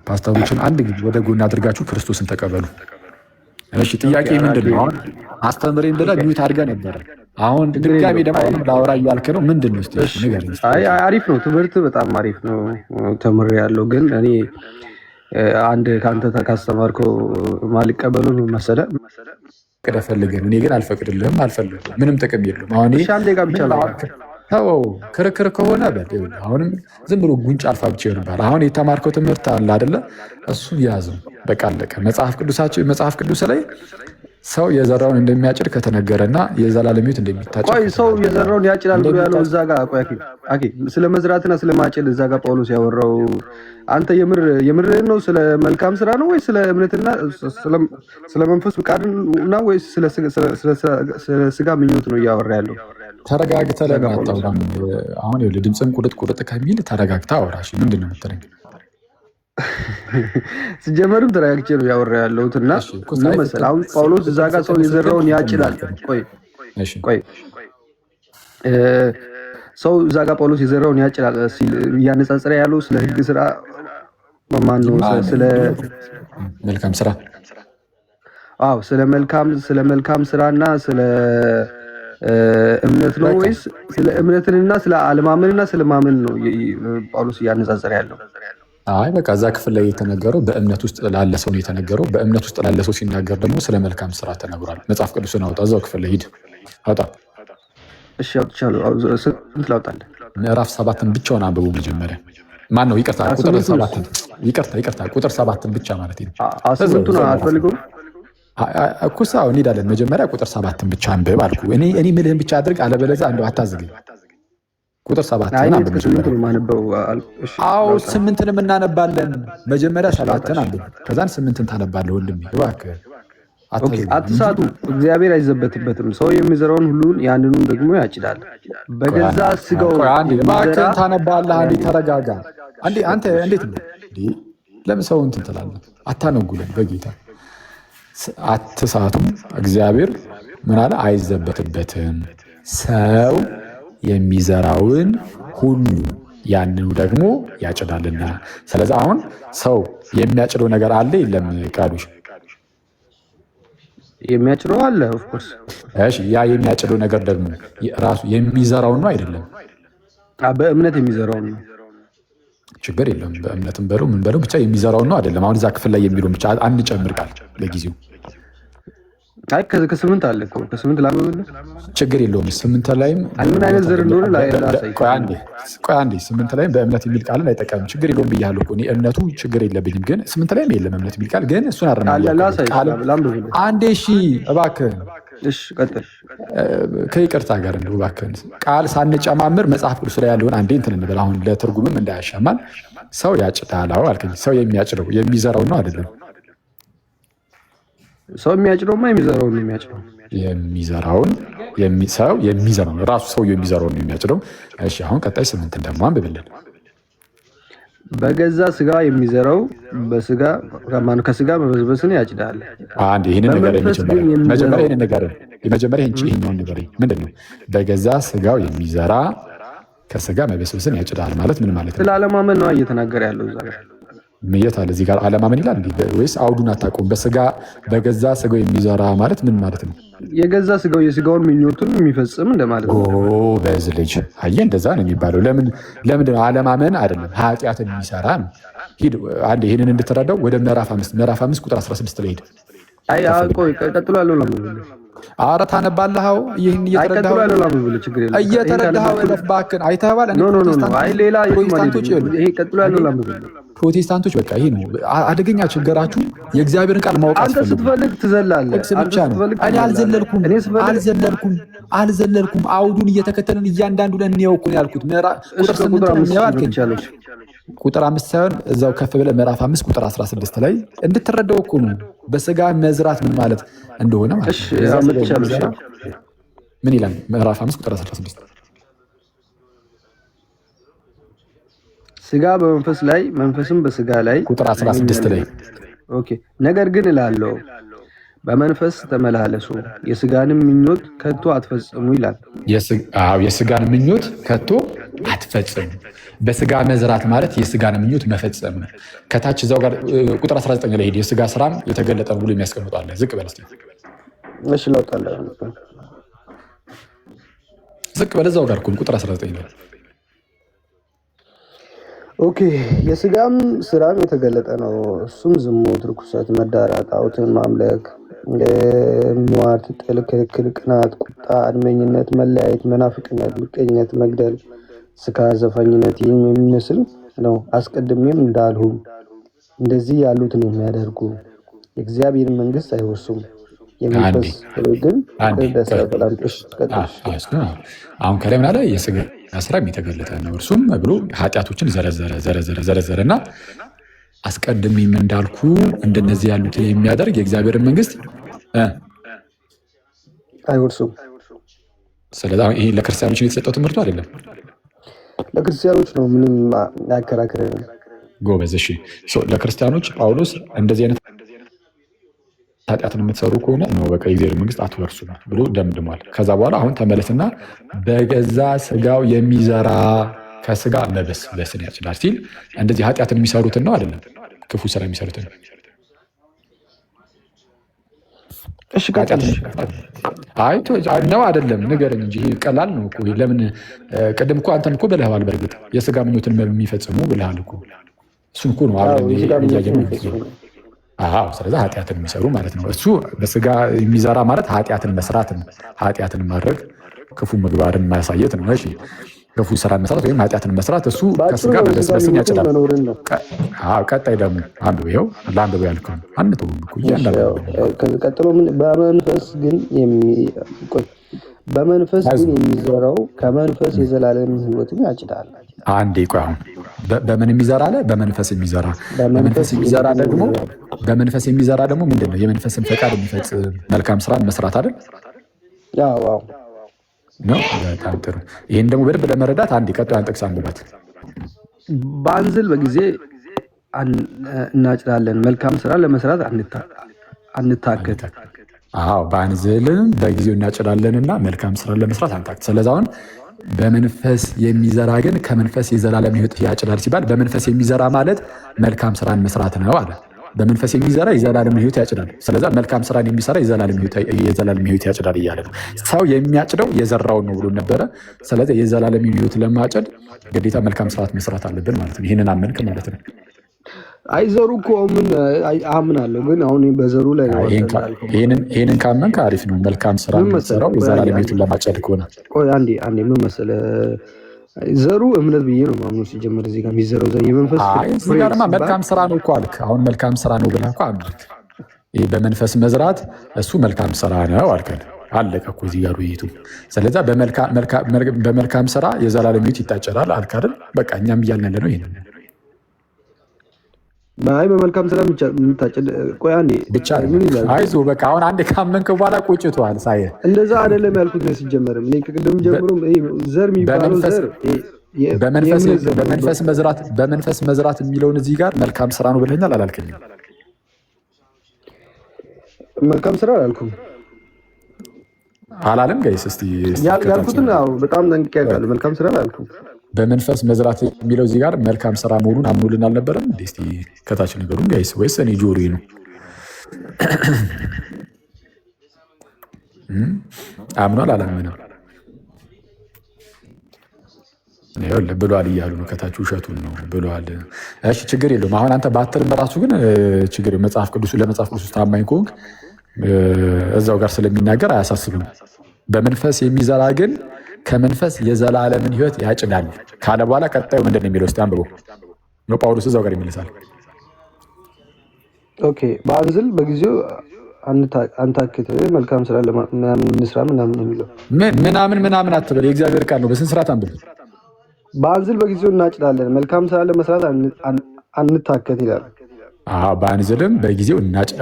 ፓስተሮችን አንድ ጊዜ ወደ ጎን አድርጋችሁ ክርስቶስን ተቀበሉ። እሺ ጥያቄ ምንድን ነው? አሁን አስተምሬ ብለህ ሚዩት አድርገህ ነበረ። አሁን ድጋሜ ደግሞ ላወራ እያልክ ነው። ምንድን ነው እስኪ ንገረኝ። አሪፍ ነው ትምህርት፣ በጣም አሪፍ ነው። ተምሬያለሁ። ግን እኔ አንድ ከአንተ ካስተማርከው ማልቀበሉ መሰለህ ቅደ ፈልገን እኔ ግን አልፈቅድልህም፣ አልፈልግም። ምንም ጥቅም የለውም። አሁን አንዴ ጋር ብቻ ነው ተወው። ክርክር ከሆነ አሁንም ዝም ብሎ ጉንጭ አልፋ ብቻ ይሆንባል። አሁን የተማርከው ትምህርት አለ አይደለ? እሱን ያዘው በቃ አለቀ። መጽሐፍ ቅዱስ ላይ ሰው የዘራውን እንደሚያጭድ ከተነገረና የዘላለም ሕይወት እንደሚታጭድ ቆይ ሰው የዘራውን ያጭዳል ብሎ ያለው እዛ ጋር ቆይ አኪ ስለ መዝራትና ስለ ማጭድ እዛ ጋር ጳውሎስ ያወራው አንተ የምርህን ነው? ስለ መልካም ስራ ነው ወይ ስለ እምነትና ስለ መንፈስ ፍቃድ ነው ወይ ስለ ስጋ ምኞት ነው እያወራ ያለው? ተረጋግተህ ለምን አታወራም? አሁን ይኸውልህ ድምፅን ቁርጥ ከሚል ተረጋግተህ አውራሽ። ምንድን ነው የምትለኝ? ሲጀመርም ተረጋግቼ ነው ያወራ ያለሁት እና መሰለህ አሁን ጳውሎስ እዛ ጋር ሰው የዘራውን ያጭዳል። ቆይ ሰው እዛ ጋር ጳውሎስ የዘራውን ያጭዳል ሲል እያነጻጸረ ያለው ስለ ሕግ ስራ ማን ነው? ስለ መልካም ስራ። አዎ ስለ መልካም ስራና ስለ እምነት ነው ወይስ ስለ እምነትንና ስለ አለማመንና ስለ ማመን ነው ጳውሎስ እያነጻጸረ ያለው? አይ በቃ እዛ ክፍል ላይ የተነገረው በእምነት ውስጥ ላለ ሰው ነው የተነገረው። በእምነት ውስጥ ላለ ሰው ሲናገር ደግሞ ስለ መልካም ስራ ተነግሯል። መጽሐፍ ቅዱስን አውጣ፣ እዛው ክፍል ላይ ሂድ አውጣ። እሺ አውጥቻለሁ። ስንት ላውጣለህ? ምዕራፍ 7ን ብቻውን አንብቡ መጀመሪያ። ማን ነው? ይቅርታ ቁጥር 7ን ይቅርታ ቁጥር 7ን ብቻ ማለት ነው። ስንቱን አትፈልገውም እኮ? ሳው እንሄዳለን። መጀመሪያ ቁጥር 7ን ብቻ አንብብ አልኩ። እኔ ምልህን ብቻ አድርግ፣ አለበለዚያ እንደው አታዝግኝ። ቁጥር 7ን አንብብ መጀመሪያ። አዎ 8ንም እናነባለን። መጀመሪያ 7ን አንብብ፣ ከዛን 8ን ታነባለህ። ወንድሜ እባክህ አትሳቱ። እግዚአብሔር አይዘበትበትም። ሰው የሚዘራውን ሁሉን ያንኑን ደግሞ ያጭዳል። በገዛ ስጋው እባክህን ታነባለህ። አንዴ ተረጋጋ። አንተ እንዴት ነው? ለምን ሰው እንትን ትላለህ? አታነጉለን በጌታ አትሳቱም። እግዚአብሔር ምን አለ? አይዘበትበትም። ሰው የሚዘራውን ሁሉ ያንኑ ደግሞ ያጭዳልና። ስለዚህ አሁን ሰው የሚያጭደው ነገር አለ የለም? ቃሉሽ የሚያጭደው አለ ኦፍኮርስ። እሺ ያ የሚያጭደው ነገር ደግሞ ራሱ የሚዘራውን ነው አይደለም? በእምነት የሚዘራውን ነው። ችግር የለም። በእምነትም በለው ምን በለው ብቻ የሚዘራውን ነው አይደለም? አሁን እዛ ክፍል ላይ የሚለውን ብቻ አንጨምር ቃል ለጊዜው። አይ ከ8 አለ እኮ ከ8 ላምብልህ ችግር የለውም። 8 ላይም ምን አይነት ዘር እንደሆነ ላሳይ። ቆይ አንዴ 8 ላይም በእምነት የሚል ቃልን አይጠቀምም። ችግር የለውም ብያለሁ እኮ እኔ እምነቱ ችግር የለብኝም። ግን 8 ላይም የለም እምነት የሚል ቃል ግን እሱን አረማለሁ። አንዴ እሺ እባክህን እሺ ቀጥል። ከይቅርታ ጋር እንደው እባክህን ቃል ሳንጨማምር መጽሐፍ ቅዱስ ላይ ያለውን አንዴ እንትን እንበል። አሁን ለትርጉምም እንዳያሻማል። ሰው ያጭዳል አልከኝ። ሰው የሚያጭደው የሚዘራው ነው አይደለም? ሰው የሚያጭደውማ የሚዘራውን ነው የሚያጭደው። የሚዘራውን ሰው የሚዘራው ራሱ ሰው የሚዘራውን ነው የሚያጭደው። እሺ አሁን ቀጣይ 8 ደግሞ አንብብልን። በገዛ ስጋ የሚዘራው በስጋ ከስጋ መበስበስን ያጭዳል። አንዴ ይሄንን ነገር መጀመሪያ ይሄኛውን ነገር ምንድን ነው? በገዛ ስጋው የሚዘራ ከስጋ መበስበስን ያጭዳል ማለት ምን ማለት ነው? ስለ አለማመን ነው እየተናገረ ያለው እዛ ጋር። የት አለ እዚህ ጋር አለማመን ይላል እንዴ? ወይስ አውዱን አታውቁም? በገዛ ስጋው የሚዘራ ማለት ምን ማለት ነው? የገዛ ስጋው የስጋውን ምኞቱን የሚፈጽም እንደማለት ነው። በዚህ ልጅ አየህ፣ እንደዛ ነው የሚባለው። ለምንድን ነው? አለማመን አይደለም ኃጢአትን የሚሰራ ነው። ሂድ አንዴ ይሄንን እንድትረዳው ወደ ምዕራፍ 5 ቁጥር 16 ላይ ሂድ። አይ ቆይ ቀጥሎ ያለው ነው። ኧረ ታነባለህ። ይህን እየተረዳኸው እባክህን አይተኸዋል። ፕሮቴስታንቶች በቃ ይሄ ነው አደገኛ ችግራችሁ። የእግዚአብሔርን ቃል ማወቅ አንተ ስትፈልግ ትዘላለህ ብቻ ነው። እኔ አልዘለልኩም። አውዱን እየተከተልን እያንዳንዱ ላይ እንየው እኮ ነው ያልኩት። ቁጥር 8 ነው ያልከኝ። ቁጥር 5 ሳይሆን እዛው ከፍ ብለህ ምዕራፍ 5 ቁጥር 16 ላይ እንድትረዳው እኮ ነው። በስጋ መዝራት ምን ማለት እንደሆነ ማለት ነው። ምን ይላል? ምዕራፍ 5 ቁጥር 16 ስጋ በመንፈስ ላይ መንፈስም በስጋ ላይ ቁጥር 16 ላይ ኦኬ። ነገር ግን እላለሁ በመንፈስ ተመላለሱ የስጋንም ምኞት ከቶ አትፈጽሙ ይላል። የስጋን ምኞት ከቶ አትፈጽሙ። በስጋ መዝራት ማለት የስጋን ምኞት መፈጸም። ከታች እዛው ጋር ቁጥር 19 ላይ ሄድ የስጋ ስራም የተገለጠ ብሎ የሚያስቀምጣል። ዝቅ በል እስኪ። እሺ ላውጣለህ። ዝቅ በል እዛው ጋር ቁጥር 19 ላይ ኦኬ። የስጋም ስራም የተገለጠ ነው። እሱም ዝሙት፣ ርኩሰት፣ መዳራት፣ ጣዖትን ማምለክ፣ ሟርት፣ ጥል፣ ክርክር፣ ቅናት፣ ቁጣ፣ አድመኝነት፣ መለያየት፣ መናፍቅነት፣ ምቀኝነት፣ መግደል፣ ስካር፣ ዘፋኝነት ይህም የሚመስል ነው። አስቀድሜም እንዳልሁ እንደዚህ ያሉትን የሚያደርጉ የእግዚአብሔር መንግስት አይወርሱም። የመንፈስ ፍሬ ግን አሁን ከላይ ምን አለ? የስጋ ስራ የተገለጠ ነው እርሱም ብሎ ኃጢአቶችን ዘረዘረ እና አስቀድሜም እንዳልኩ እንደነዚህ ያሉትን የሚያደርግ የእግዚአብሔርን መንግስት አይወርሱም። ስለዚህ ይሄ ለክርስቲያኖች የተሰጠው ትምህርቱ አይደለም፣ ለክርስቲያኖች ነው። ምንም አያከራክረንም። ጎበዝ። እሺ ለክርስቲያኖች ጳውሎስ እንደዚህ አይነት ኃጢአትን የምትሰሩ ከሆነ ነው በቃ የእግዚአብሔር መንግስት አትወርሱም ብሎ ደምድሟል። ከዛ በኋላ አሁን ተመለስና በገዛ ስጋው የሚዘራ ከስጋ መበስበስን ያጭዳል ሲል እንደዚህ ኃጢአትን የሚሰሩትን ነው አይደለም፣ ክፉ ስራ የሚሰሩትን ነው አይደለም። ንገረኝ እንጂ ቀላል ነው እኮ። ለምን ቅድም እኮ አንተም እኮ ብለኸዋል። በእርግጥ የስጋ ምኞትን የሚፈጽሙ ብለሃል እኮ። እሱን እኮ ነው ስለዚህ ኃጢአትን የሚሰሩ ማለት ነው። እሱ በስጋ የሚዘራ ማለት ኃጢአትን መስራት ነው። ኃጢአትን ማድረግ ክፉ ምግባርን ማሳየት ነው። እሺ ክፉ ስራ መስራት ወይም ኃጢአትን መስራት እሱ ከስጋ መበስበስን ያጭዳል። ቀጣይ ደግሞ አንዱ ይኸው ለአንዱ ያልከው አንዱ ቀጥሎ በመንፈስ ግን የሚዘራው ከመንፈስ የዘላለም ሕይወትን ያጭዳል። አንዴ ቆይ፣ አሁን በምን የሚዘራ አለ? በመንፈስ የሚዘራ በመንፈስ የሚዘራ ደግሞ ምንድን ነው? የመንፈስን ፈቃድ የሚፈጽም መልካም ስራን መስራት አይደል? ነው። በጣም ጥሩ። ይህን ደግሞ በደንብ ለመረዳት አንድ ቀጣዩን ጥቅስ አንብባት። በአንዝል በጊዜ እናጭዳለን፣ መልካም ስራ ለመስራት አንታክት። በአንዝልም በጊዜው እናጭዳለንና መልካም ስራ ለመስራት አንታክት። ስለዚህ አሁን በመንፈስ የሚዘራ ግን ከመንፈስ የዘላለም ሕይወት ያጭዳል ሲባል በመንፈስ የሚዘራ ማለት መልካም ስራን መስራት ነው አለ። በመንፈስ የሚዘራ የዘላለም ሕይወት ያጭዳል። ስለዚህ መልካም ስራን የሚሰራ የዘላለም ሕይወት ያጭዳል እያለ ነው። ሰው የሚያጭደው የዘራውን ነው ብሎ ነበረ። ስለዚህ የዘላለም ሕይወት ለማጨድ ግዴታ መልካም ስርዓት መስራት አለብን ማለት ነው። ይህንን አመንክ ማለት ነው። አይዘሩ እኮ ምን አምናለሁ፣ ግን አሁን በዘሩ ላይ ይህንን ካመንክ አሪፍ ነው። መልካም ስራ የሚሰራው የዘላለም ሕይወትን ለማጨድ ከሆነ አንዴ ምን መሰለህ፣ ዘሩ እምነት ብዬ ነው ማምኑ። ሲጀምር እዚህ ጋር የሚዘራው የመንፈስ መልካም ስራ ነው እኮ አልክ። አሁን መልካም ስራ ነው ብለህ እኮ አምልክ። ይህ በመንፈስ መዝራት እሱ መልካም ስራ ነው አልከን። አለቀ እኮ እዚህ ጋር ውይይቱ። ስለዚህ በመልካም ስራ የዘላለም ሕይወት ይታጨዳል አልክ አይደል? በቃ እኛም እያልን ያለ ነው ይሄንን። በመልካም ስራ የምታጭድ ቆይ አንዴ ብቻ አይዞህ በቃ አሁን አንዴ ካመንክ በኋላ ቆጭቷል። ሳይህ እንደዛ አይደለም ያልኩት ነው። ሲጀመርም እኔ ከቅድም ጀምሮ ዘር የሚባለው ዘር በመንፈስ መዝራት የሚለውን እዚህ ጋር መልካም ስራ ነው ብለኛል አላልከኝም? መልካም ስራ አላልኩም አላለም? ጋይስ እስቲ ያልኩትን በጣም ጠንቅቄ አውቃለሁ። መልካም ስራ አላልኩም። በመንፈስ መዝራት የሚለው እዚህ ጋር መልካም ስራ መሆኑን አምኖልን አልነበረም? እስቲ ከታች ነገሩን ጋይስ፣ ወይስ እኔ ጆሮዬ ነው? አምኗል አላመነም? ብሏል እያሉ ነው ከታች። ውሸቱን ነው ብሏል። እሺ ችግር የለውም። አሁን አንተ ባትልም በራሱ ግን ችግር ለመጽሐፍ ቅዱስ ታማኝ ከሆንክ እዛው ጋር ስለሚናገር አያሳስብም። በመንፈስ የሚዘራ ግን ከመንፈስ የዘላለምን ሕይወት ያጭዳል ካለ በኋላ ቀጣዩ ምንድን ነው የሚለው? እስቲ አንብቦ ነው ጳውሎስ እዛው ጋር ይመልሳል። ኦኬ በአንዝል በጊዜው አንታክት፣ መልካም ስራ እንስራ ምናምን የሚለው ምናምን አትበል። የእግዚአብሔር ቃል ነው። በስንት ስርዓት አንብብ። በአንዝል በጊዜው እናጭዳለን፣ መልካም ስራ ለመስራት አንታከት ይላል። በአንዝልም በጊዜው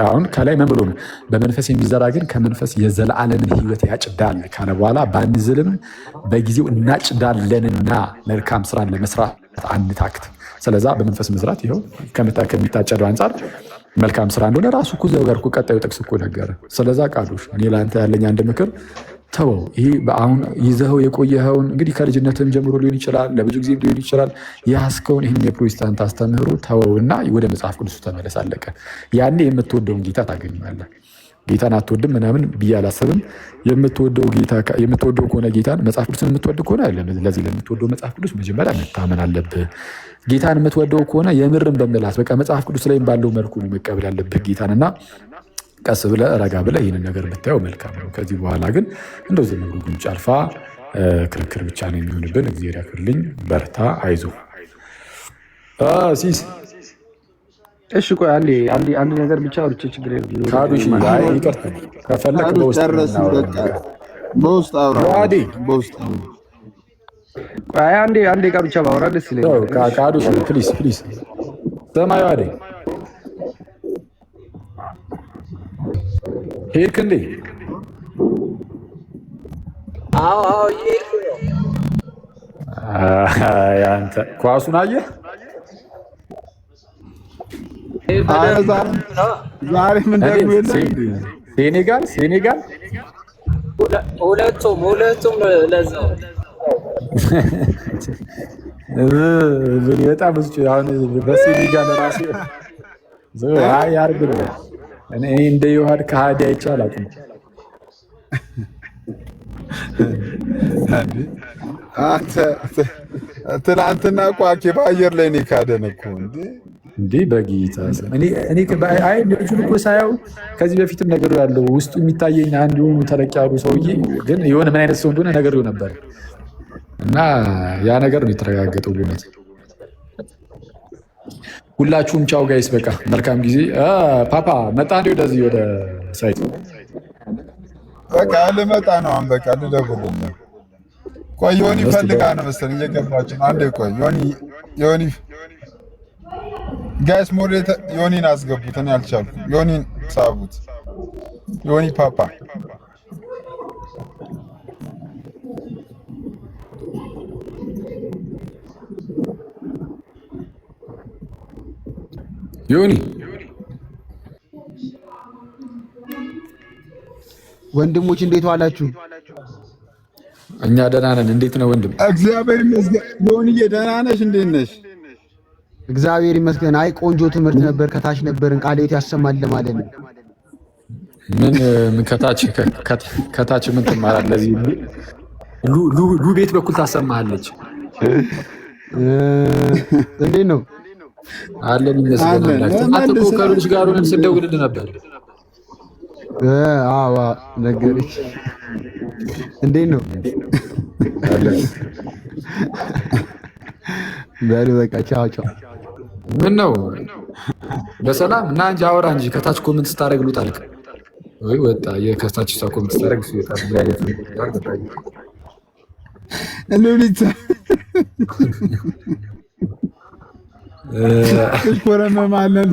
አሁን ከላይ ምን ብሎ ነው? በመንፈስ የሚዘራ ግን ከመንፈስ የዘላለምን ሕይወት ያጭዳል ካለ በኋላ በአንዝልም በጊዜው እናጭዳለንና መልካም ስራን ለመስራት አንታክት። ስለዛ በመንፈስ መዝራት ይኸው ከሚታጨደው አንጻር መልካም ስራ እንደሆነ ራሱ እኮ እዚያው ጋር ቀጣዩ ጥቅስ እኮ ነገረ። ስለዛ ቃሎች እኔ ለአንተ ያለኝ አንድ ምክር ተወው። ይህ አሁን ይዘኸው የቆየኸውን እንግዲህ ከልጅነትም ጀምሮ ሊሆን ይችላል፣ ለብዙ ጊዜ ሊሆን ይችላል። ያስከውን ይህን የፕሮቴስታንት አስተምህሮ ተወውና ወደ መጽሐፍ ቅዱሱ ተመለስ። አለቀ። ያኔ የምትወደውን ጌታ ታገኛለህ። ጌታን አትወድም ምናምን ብዬ አላስብም። የምትወደው ከሆነ ጌታን መጽሐፍ ቅዱስን የምትወድ ከሆነ ለዚህ ለምትወደው መጽሐፍ ቅዱስ መጀመሪያ መታመን አለብህ። ጌታን የምትወደው ከሆነ የምርም በምላስ በቃ መጽሐፍ ቅዱስ ላይ ባለው መልኩ ነው መቀበል ያለብህ ጌታን እና ቀስ ብለህ ረጋ ብለህ ይህንን ነገር ብታየው መልካም ነው። ከዚህ በኋላ ግን እንደው ዝም ብሎ ጉንጭ አልፋ ክርክር ብቻ ነው የሚሆንብን። እግዚአብሔር ያክልኝ። በርታ፣ አይዞህ ሲስ። እሺ ቆይ አንድ ነገር ብቻ አውርቼ ችግር የለም። ካዱሽ ይቅርታ ከፈለክ በውስጥ ቆይ አንዴ ቃ ብቻ ባወራ ደስ ይለኛል። ካዱሽ ፕሊዝ ሰማዩ አዴ ሄድክ እንዴ? አዎ እየሄድኩ ነው። አንተ ኳሱን አየህ? ዛሬ ምን ደግሞ ሴኔጋል ሁለቱም ለዛው በጣም ብዙ አሁን በሴኔጋል ራሴ ያርግ ነው። እኔ እንደ ዮሐድ ከሃዲ አይቻል አቅም ትናንትና እኮ አኬ በአየር ላይ ነው ካደን እኮ እንዴ በጌታ እኔ ልጁን እኮ ሳያው ከዚህ በፊትም ነገር ያለው ውስጡ የሚታየኝ አንድ የሆኑ ተለቅ ያሉ ሰውዬ ግን የሆነ ምን አይነት ሰው እንደሆነ ነገር ነበር እና ያ ነገር ነው የተረጋገጠው። ልነት ሁላችሁም ቻው ጋይስ፣ በቃ መልካም ጊዜ። ፓፓ መጣ እንዴ ወደዚህ ወደ ሳይት? በቃ ልመጣ ነው። አሁን በቃ ልደውልልህ። ቆይ ዮኒ ፈልጋ ነው መሰለኝ እየገባች ነው። አንዴ ቆይ ዮኒ ጋይስ ሞዴሬተር ዮኒን አስገቡት። እኔ አልቻልኩም። ዮኒን ሳቡት። ዮኒ ፓፓ ዮኒ ወንድሞች እንዴት ዋላችሁ? እኛ ደህና ነን። እንዴት ነው ወንድም? እግዚአብሔር ይመስገን። ዮኒዬ ደህና ነሽ? እንዴት ነሽ? እግዚአብሔር ይመስገን። አይ ቆንጆ ትምህርት ነበር። ከታች ነበርን። ቃሌት ያሰማል ማለት ነው። ምን ከታች ምን ትማራለህ? ለዚህ ሉ ቤት በኩል ታሰማለች። እንዴት ነው አለን? ይመስገን። አጥቆ ከሩሽ ጋር ሆነን ስንደውልልህ ነበር። አዋ ነገርሽ። እንዴት ነው? በሉ በቃ ቻው ቻው። ምን ነው በሰላም እና እንጂ አወራ እንጂ ከታች ኮሜንት ስታደርግ ሉጥ አልክ ወይ ወጣ? የከታች ሰው ኮሜንት ስታደርግ እሱ ይጣል ያለፈ እንዴት ኮረመማለን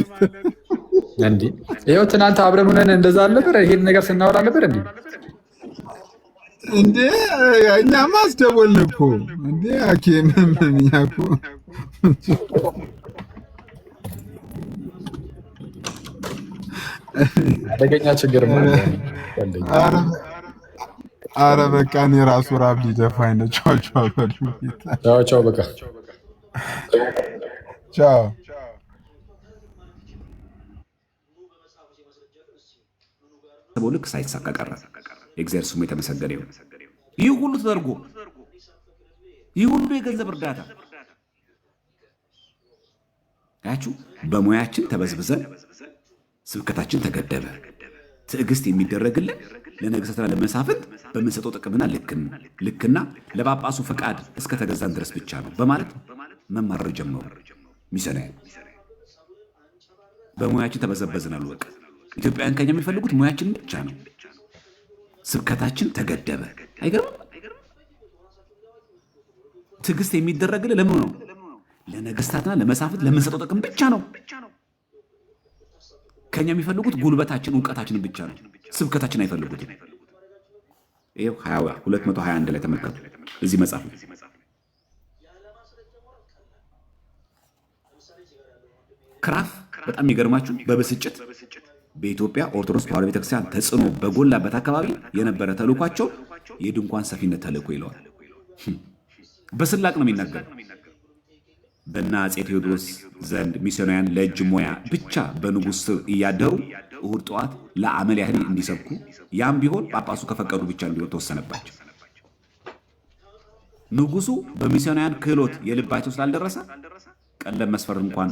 እንዴ? ይኸው ትናንት አብረን ሆነን እንደዛ አልነበር? ይሄን ነገር ስናወራ ነበር እንዴ? እንዴ እኛማ አስደወልን እኮ እንዴ ሐኪም ምን ያኩ አደገኛ ችግር ማለት ነው። አረ በቃ እኔ ራሱ ራብ ሊደፋኝ ነው። ቻው ቻው ቻው ቻው በቃ ቻው። ልክ ሳይሳካ ቀረ። የእግዚአብሔር ስሙ የተመሰገነ ይሁን። ይህ ሁሉ ተደርጎ ይህ ሁሉ የገንዘብ እርዳታ ያችሁ በሙያችን ተበዝብዘን ስብከታችን ተገደበ። ትዕግስት የሚደረግልን ለነገሥታትና ለመሳፍንት በምንሰጠው ጥቅምና ልክና ለጳጳሱ ፈቃድ እስከተገዛን ድረስ ብቻ ነው በማለት መማረር ጀመሩ። ሚሰናይ በሙያችን ተበዘበዝን አሉ። በቃ ኢትዮጵያውያን ከኛ የሚፈልጉት ሙያችንን ብቻ ነው። ስብከታችን ተገደበ። አይገርም? ትዕግስት የሚደረግልህ ለምን ነው? ለነገስታትና ለመሳፍንት ለምንሰጠው ጥቅም ብቻ ነው። ከኛ የሚፈልጉት ጉልበታችን እውቀታችንን ብቻ ነው። ስብከታችን አይፈልጉትም። ይኸው 221 ላይ ተመልከቱ። እዚህ መጽሐፍ ክራፍ በጣም የሚገርማችሁ በብስጭት በኢትዮጵያ ኦርቶዶክስ ተዋሕዶ ቤተክርስቲያን ተጽዕኖ በጎላበት አካባቢ የነበረ ተልኳቸው የድንኳን ሰፊነት ተልእኮ ይለዋል። በስላቅ ነው የሚናገር። በእነ አፄ ቴዎድሮስ ዘንድ ሚስዮናውያን ለእጅ ሙያ ብቻ በንጉሥ ስር እያደሩ እሁድ ጠዋት ለአመል ያህል እንዲሰብኩ ያም ቢሆን ጳጳሱ ከፈቀዱ ብቻ እንዲሆን ተወሰነባቸው። ንጉሱ በሚስዮናውያን ክህሎት የልባቸው ስላልደረሰ ቀለም መስፈር እንኳን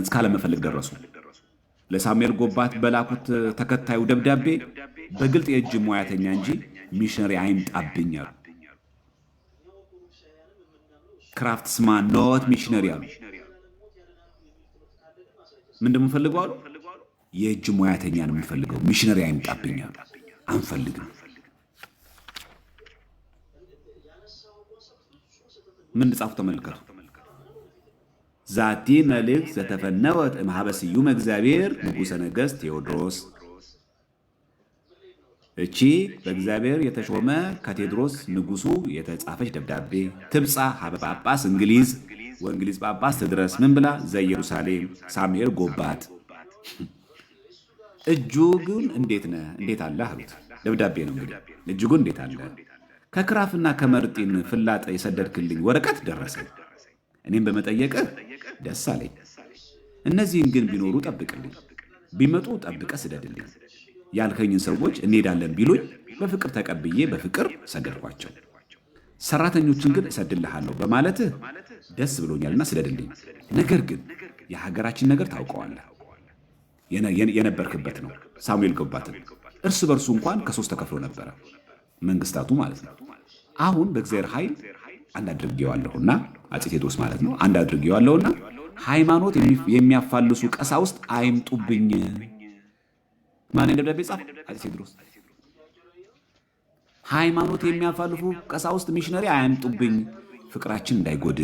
እስካለመፈለግ ደረሱ። ለሳሙኤል ጎባት በላኩት ተከታዩ ደብዳቤ በግልጥ የእጅ ሙያተኛ እንጂ ሚሽነሪ አይምጣብኝ አሉ። ክራፍትስማን ኖት ሚሽነሪ አሉ። ምንድን የምንፈልገው አሉ? የእጅ ሙያተኛ ነው የምንፈልገው፣ ሚሽነሪ አይምጣብኝ አሉ። አንፈልግም። ምን ጻፉ? ተመልከቱ። ዛቲ መልእክት ዘተፈነወት እምኀበ ስዩም እግዚአብሔር ንጉሠ ነገሥት ቴዎድሮስ። እቺ በእግዚአብሔር የተሾመ ከቴዎድሮስ ንጉሱ የተጻፈች ደብዳቤ ትብጻ ሀበ ጳጳስ እንግሊዝ ወእንግሊዝ ጳጳስ ትድረስ። ምን ብላ? ዘኢየሩሳሌም ሳሙኤል ጎባት። እጅጉን እንዴት ነህ እንዴት አለህ አሉት። ደብዳቤ ነው እንግዲህ። እጅጉን እንዴት አለህ? ከክራፍና ከመርጢን ፍላጠ የሰደድክልኝ ወረቀት ደረሰኝ። እኔም በመጠየቅህ ደስ አለኝ። እነዚህን ግን ቢኖሩ ጠብቅልኝ፣ ቢመጡ ጠብቀ ስደድልኝ። ያልከኝን ሰዎች እንሄዳለን ቢሉኝ በፍቅር ተቀብዬ በፍቅር ሰደድኳቸው። ሰራተኞችን ግን እሰድልሃለሁ በማለትህ ደስ ብሎኛልና ስደድልኝ። ነገር ግን የሀገራችን ነገር ታውቀዋለህ፣ የነበርክበት ነው። ሳሙኤል ጎባትን እርስ በርሱ እንኳን ከሶስት ተከፍሎ ነበረ፣ መንግስታቱ ማለት ነው። አሁን በእግዚአብሔር ኃይል አንድ አድርጌዋለሁና አፄ ቴዎድሮስ ማለት ነው። አንድ አድርጌዋለሁና ሃይማኖት የሚያፋልሱ ቀሳውስት አይምጡብኝ። ማን ደብዳቤ ጻፈ? አፄ ቴዎድሮስ። ሃይማኖት የሚያፋልሱ ቀሳውስት ሚሽነሪ አይምጡብኝ፣ ፍቅራችን እንዳይጎድል